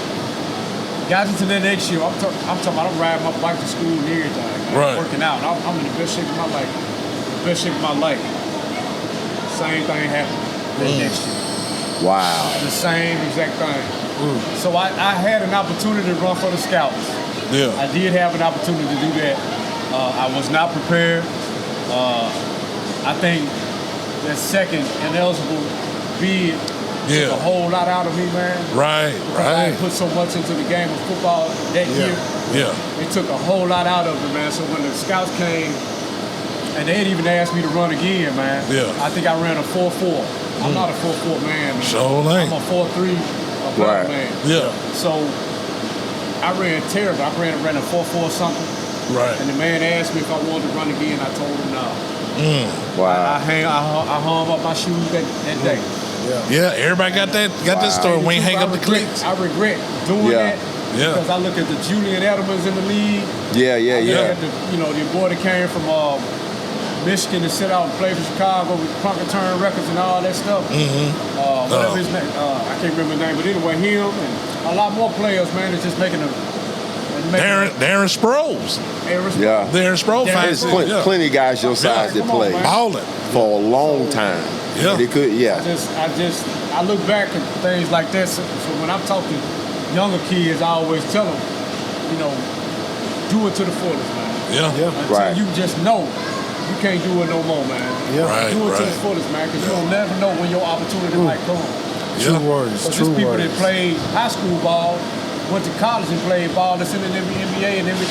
got into that next year. I'm talking about I'm riding my bike to school and everything. Right. Working out. I'm in the best shape of my life. Best shape of my life. Same thing happened that next year. Wow. The same exact thing. So I had an opportunity to run for the Scouts. Yeah. I did have an opportunity to do that. I was not prepared. I think that second ineligible bid took a whole lot out of me, man. Right. I put so much into the game of football that year. Yeah. It took a whole lot out of it, man. So when the Scouts came, and they had even asked me to run again, man. Yeah. I think I ran a 4.4. I'm not a 4.4 man. Sure ain't. I'm a 4.3 man. Yeah. So I ran terrible. I ran a 4.4 something. Right. And the man asked me if I wanted to run again. I told him no. Wow. I hung up my shoes that day. Yeah, everybody got this story. We ain't hang up the clicks. I regret doing that. Yeah. Because I look at the Julian Edelmans in the league. Yeah. I look at the boy that came from Michigan to sit out and play for Chicago with Plunkett Turn Records and all that stuff. Whatever his name, I can't remember his name, but anyway, him and a lot more players, man, that's just making a. Darren Sproles. Darren Sproles. There's plenty of guys your size that play balling for a long time. Yeah. They could, I look back at things like that. So when I'm talking younger kids, I always tell them, do it to the fullest, man. Until you just know you can't do it no more, man. Do it to the fullest, man, because you'll never know when your opportunity might come. True words. So there's people that played high school ball, went to college and played ball that's in the NBA and in the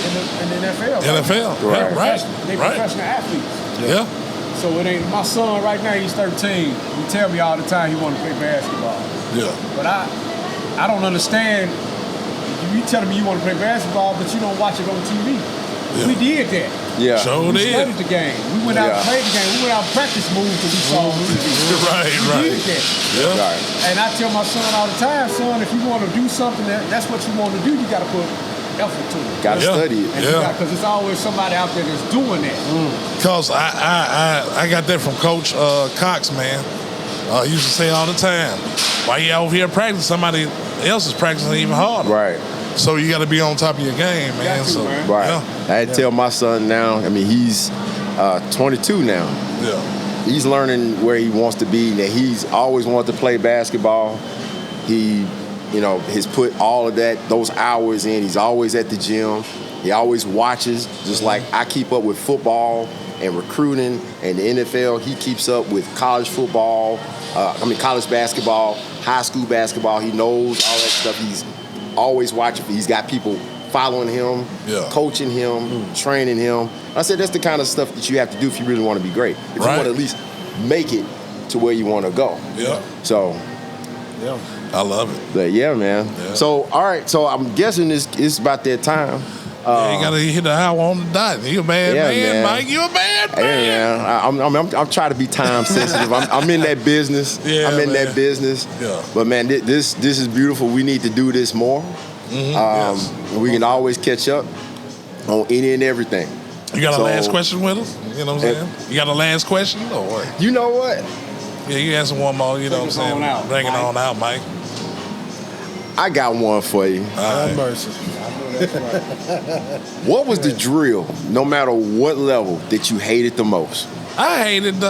NFL. NFL. They're professional athletes. Yeah. So it ain't my son right now. He's 13. He tell me all the time he want to play basketball. Yeah. But I don't understand. You telling me you want to play basketball, but you don't watch it on TV. Yeah. We did that. Yeah. Sure We did. studied the game. We went out and played the game. We went out and practice moves that we saw on TV. We did that. Yeah. And I tell my son all the time, son, if you want to do something that's what you want to do, you got to put effort to it. Got to study it. Because there's always somebody out there that's doing that. Because I got that from Coach Cox, man. I used to say all the time, while you out here practicing, somebody else is practicing even harder. Right. So you got to be on top of your game, man. Got to, So, man. Right. Yeah. I had to tell my son now. I mean, he's 22 now. Yeah. He's learning where he wants to be. That he's always wanted to play basketball. He, has put all of those hours in. He's always at the gym. He always watches, just like I keep up with football and recruiting and the NFL. He keeps up with college football. College basketball, high school basketball. He knows all that stuff. He's always watching. He's got people following him, coaching him, training him. I said that's the kind of stuff that you have to do if you really want to be great. If you want to at least make it to where you want to go. Yeah. So, Yeah. I love it. but yeah, man. Yeah. So, all right. So I'm guessing it's about that time. You got to hit the hour on the dot. You a bad man, Mike. You a bad man. Hey, man. I'm trying to be time sensitive. I'm in that business. Yeah, I'm in man. that business. Yeah. But man, this is beautiful. We need to do this more. Yes. We can always catch up on any and everything. You got a last question with us? You know what I'm saying? You got a last question or what? You know what? Yeah, you answer one more. You know what I'm saying? on out, Bring it Mike. on out, Mike. I got one for you. Have mercy. What was the drill, no matter what level, that you hated the most? I hated the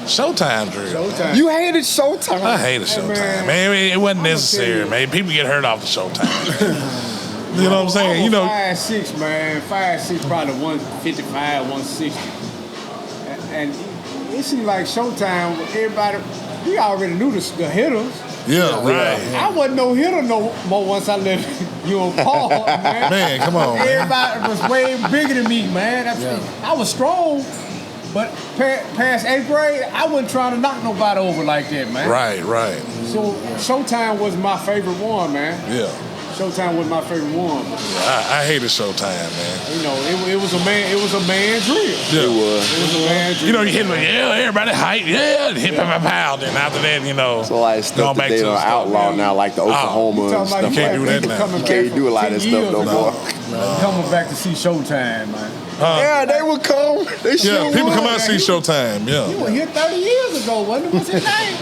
Showtime drill. Showtime. You hated Showtime. I hated Showtime. Man, it wasn't necessary, man. People get hurt off the Showtime. You know what I'm saying? You know, 5'6", man. 5'6", probably 155, 160. And it seemed like Showtime, everybody, we already knew the hitters. yeah, right. I wasn't no hitter no more once I left Ewing Park, man. Man, come on, man. Everybody was way bigger than me, man. I was strong, but past 8th grade, I wasn't trying to knock nobody over like that, man. Right, right. So Showtime was my favorite one, man. Yeah. Showtime was my favorite one. I hated Showtime, man. You know, it was a man drill. Yeah. It was. It was a man drill. You know, you hit like, everybody hype, hip hop pow. Then after that, So like stuff that they don't outlaw now, like the Oklahoma and stuff. you can't do that now. You can't do a lot of that stuff no more. Coming back to see Showtime, man. Yeah, they would come. They sure Yeah, people would. come out and see Showtime. He Yeah. was here 30 years ago, wasn't it? What's his name?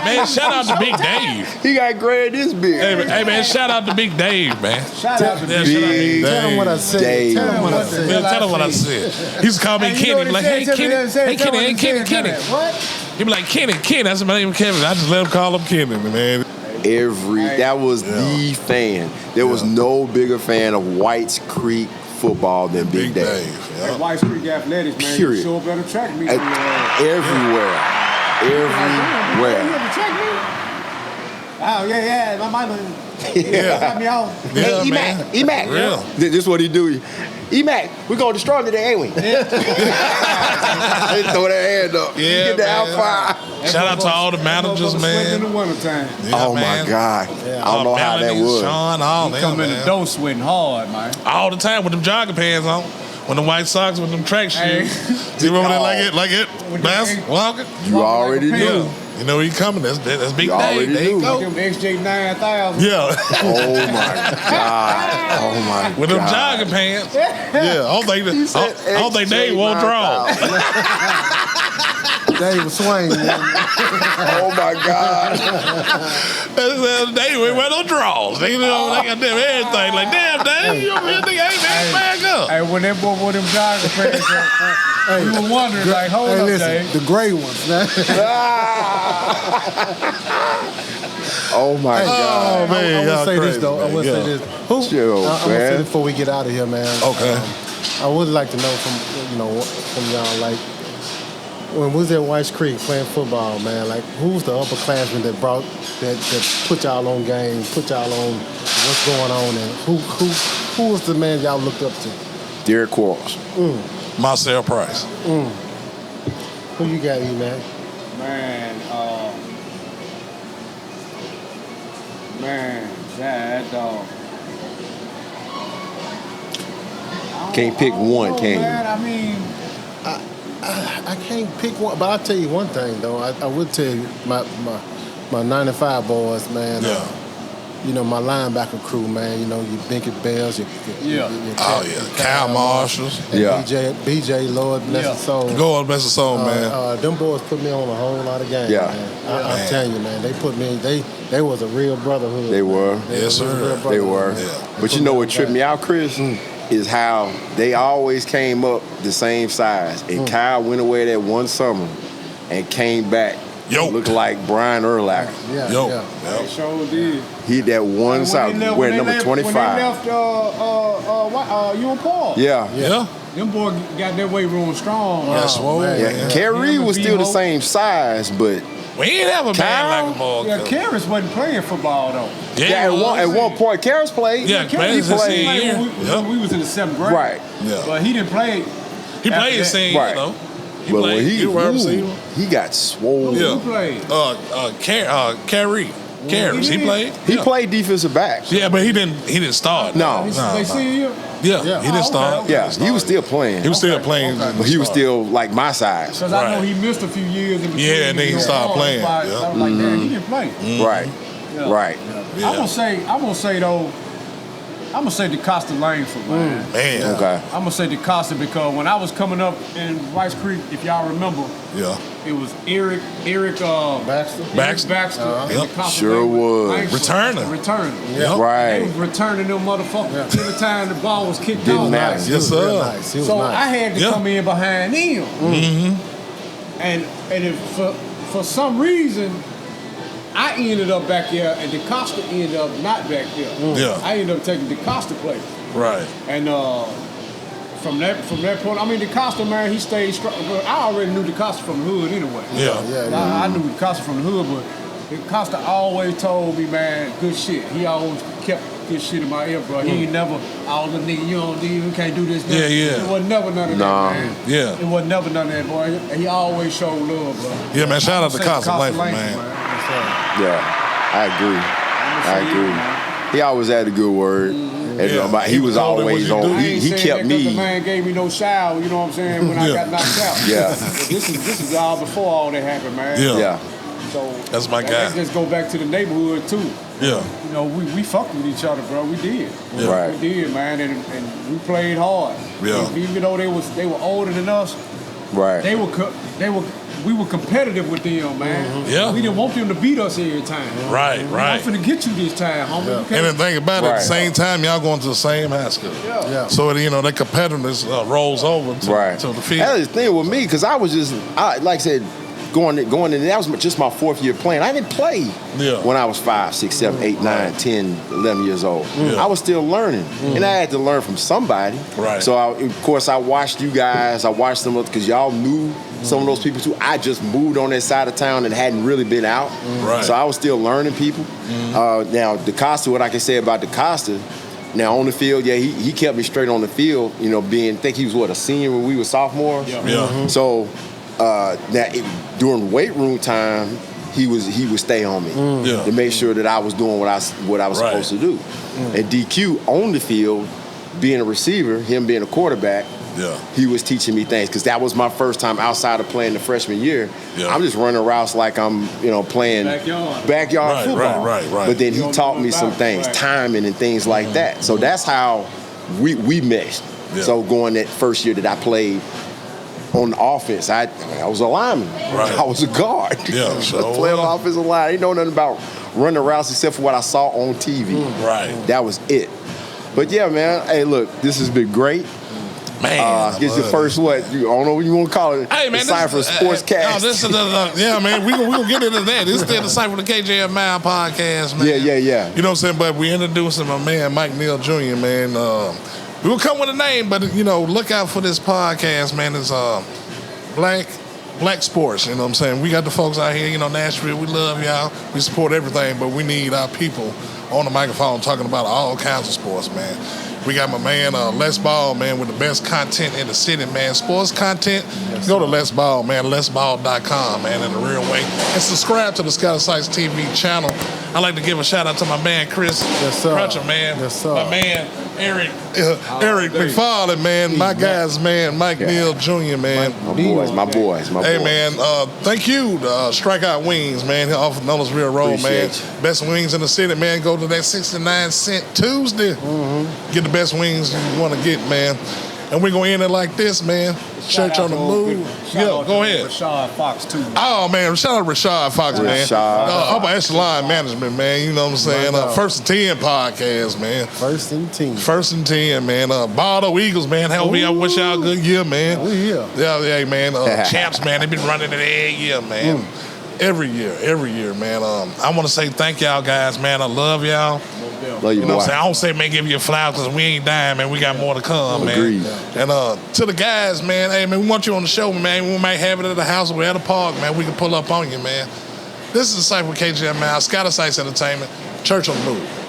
Man, shout out to Big Dave. He got gray in his beard. Hey, man, shout out to Big Dave, man. Shout out to Yeah, Big shout out to Big Big Tell him what I Dave. said. Dave. Tell him what I said. Yeah, tell him what I said. He used to call me Hey, you know Kenny. what Be he like, said? hey, Tell me Kenny. what he said. Hey, Tell Kenny. me Hey, what he Kenny. said. Kenny. What? He be like, Kenny. That's my name, Kevin. I just let him call him Kenny, man. That was the fan. There was no bigger fan of Whites Creek football than Big Dave. Hey, Yeah. White Street Athletics, man. Period. You sure better track me. Everywhere. You Everywhere. ever check me? Oh, yeah. My mama got me off. Yeah, Hey, man. E-Mac. Real. This is what he do. E-Mac, we're going to destroy today, ain't we? They throw their hand up. Yeah, Get the man. Alpha. Shout out to all the managers, Sweating in the man. wintertime. Yeah, Oh, man. my God. I don't know how that Melanie, was. Sean, all them, Come in the man. door sweating hard, man. All the time with them jogging pants on. With them white socks, with them track Hey. shoes. You remember that like it? With Bass, them- walking? You already like a knew. Yeah. You know he coming. That's Big You already Dave. There you knew. go. Them XJ 9000. Yeah. Oh, my God. Oh, my With them God. jogging pants. Yeah. I don't think Dave won't draw. Dave was swinging. Oh, my God. Dave we wear no draws. They got them everything. Like, damn, Dave, you over here thinking, hey, man, back up. Hey, when that boy wore them jogging pants, we were wondering, like, hold Hey, up, listen, Dave. the gray ones. Man. Oh, my God. Oh, man, I y'all want to say crazy, this, though. I man. want to Yeah. say this. Who? Chill, I'm going to say man. this before we get out of here, man. Okay. I would like to know from y'all, like, when we was at White Creek playing football, man, like, who's the upperclassman that put y'all on game, put y'all on what's going on, and who was the man y'all looked up to? Derek Quarles. Marcel Price. Who you got, E-Man? That dog. Can't pick one, can you? Man, I mean, I can't pick one, but I'll tell you one thing, though. I would tell you, my 95 boys, man. Yeah. my linebacker crew, man. Your Binkett Bells, your Kyle Marshalls. and Yeah. BJ Lord, bless his soul. Lord bless his soul, man. Them boys put me on a whole lot of games, Yeah. man. I'm telling you, man, they put me. They was a real brotherhood. They were. Yes, was a sir. real They were. brotherhood. Yeah. But you know what tripped me out, Chris? Is how they always came up the same size. And Kyle went away that one summer and came back Yoked. looking like Brian Urlacher. Yeah, Yo. yeah. They sure did. He had that one size, wearing number 25. When they left Ewing Park. Yeah. Yeah. Them boys got their weight room strong. That's what. man. Yeah. Kerry Him was and still the B-Ho. same size, but We ain't have a Kyle? man like a ball Yeah, killer. Karras wasn't playing football though. yeah, at one point, Karras played. Yeah, he played his played. senior year. When we was in the 7th grade. Right. Yeah. But he didn't play. He after played the that. same, Right. you know. He But played. when He was wide receiver. he got swole. Yeah. Who played? Carey. Karras. He did? played. He Yeah. played defensive back. Yeah, but he didn't start. No. They see you. Yeah, Yeah. he didn't start. okay. Yeah, he was still playing. He was still playing. But he was still like my size. Because I know Right. he missed a few years in between. Yeah, and then he Ewing started Park. playing. I was Yeah. like, damn, he didn't play. Right. Yeah. Right. Yeah. I'm gonna say though, I'm gonna say DeCosta Langford, man. Man. Okay. I'm gonna say DeCosta because when I was coming up in Rice Creek, if y'all remember, Yeah. it was Eric Baxter. Baxter. and Yep. DeCosta Sure was. Langford. Returning. Returning. Yep. They Right. was returning them motherfuckers every time the ball was kicked Didn't out. matter. Nice. He Yes, was real sir. nice. He was So nice. I had to Yeah. come in behind him. And if for some reason I ended up back there and DeCosta ended up not back there. Yeah. I ended up taking DeCosta place. Right. And from that point, I mean DeCosta, man, he stayed strong. But I already knew DeCosta from the hood anyway. Yeah. Yeah. I knew DeCosta from the hood, but DeCosta always told me, man, good shit. He always kept good shit in my ear, bro. He ain't never, all the nigga, you can't do this. Yeah, yeah. It was never none of Nah. that, man. Yeah. It was never none of that, boy. He always showed love, bro. Yeah, man. Shout out to Say Costa Langford, man. Yes, sir. Yeah. I agree. I agree. He always had a good word. And, Yeah. he was told him what always you on. do. I ain't He saying kept that 'cause the me. man gave me no shower, you know what I'm saying, when I Yeah. got knocked out. Yeah. But this is all before all that happened, man. Yeah. Yeah. So That's my guy. Let's just go back to the neighborhood too. Yeah. You know, we fucked with each other, bro. We did. Yeah. Right. We did, man, and we played hard. Yeah. Even though they were older than us, Right. we were competitive with them, man. Yeah. We didn't want them to beat us every time. Right, right. I'm finna get you this time, homie. You And can't- the thing about it, at Right. the same time, y'all going to the same high school. Yeah. So, that competitiveness rolls over to the field. That was the thing with me, because I was just, like I said, going in. That was just my 4th year playing. I didn't play Yeah. when I was 5, 6, 7, 8, 9, 10, 11 years old. Yeah. I was still learning, and I had to learn from somebody. Right. So, of course, I watched you guys. I watched them because y'all knew some of those people too. I just moved on that side of town and hadn't really been out. Right. So I was still learning people. Now, DeCosta, what I can say about DeCosta, now on the field, yeah, he kept me straight on the field. Think he was a senior when we were sophomores. Yeah. So during weight room time, he would stay on me Yeah. to make sure that I was doing what I was Right. supposed to do. And DQ on the field, being a receiver, him being a quarterback, Yeah. he was teaching me things because that was my first time outside of playing the freshman year. Yeah. I'm just running routes like I'm playing backyard Right, football. right. But then he You don't taught know me some about it, things, right. timing and things like that. So that's how we meshed. Yeah. So going that first year that I played on the offense, I was a lineman. Right. I was a guard. Yeah, I was sure playing was. on the offensive line. I didn't know nothing about running routes except for what I saw on TV. Right. That was it. But yeah, man. Hey, look, this has been great. Man. This is the first I don't know what you want to call it. Hey man, Decipher Sportscast. this is yeah, man. We gonna get into that. This is still the Decipher the KJM Mile podcast, man. Yeah. You know what I'm saying? But we introducing my man Mike Neal Jr. Man. We will come with a name, but look out for this podcast, man. It's Black Sports. You know what I'm saying? We got the folks out here. Nashville. We love y'all. We support everything, but we need our people on the microphone talking about all kinds of sports, man. We got my man Les Ball, man, with the best content in the city, man. Sports content, go to Les Ball, man, lesball.com, man, in a real way. And subscribe to the Scouter Sites TV channel. I'd like to give a shout out to my man Chris Yes, sir. Crutcher, man. Yes, sir. My man, Eric. Eric McFarland, man. My guys, man. Mike Neal Jr., man. My boys. Hey, man, thank you to Strikeout Wings, man, off of Nolensville Road, man. Best wings in the city, man. Go to that 69-cent Tuesday. Get the best wings you want to get, man. And we're going to end it like this, man. Church on the Move. Yeah, go ahead. Rashad Fox, too. Oh, man. Shout out to Rashad Fox, man. Upper Echelon Management, man. You know what I'm saying? First and 10 podcast, man. First and 10. First and 10, man. Baldo Eagles, man. Hell, I wish y'all a good year, man. We here. Yeah, man. Champs, man. They've been running it every year, man. Every year, man. I want to say thank y'all guys, man. I love y'all. Love you, know what I'm saying? I don't say, man, give you a flower because we ain't dying, man. We got more to come, man. Agreed. And to the guys, man, hey, man, we want you on the show, man. We might have it at the house or at the park, man. We can pull up on you, man. This is the site with KJ, man. Scott Sites Entertainment, Church on the Move.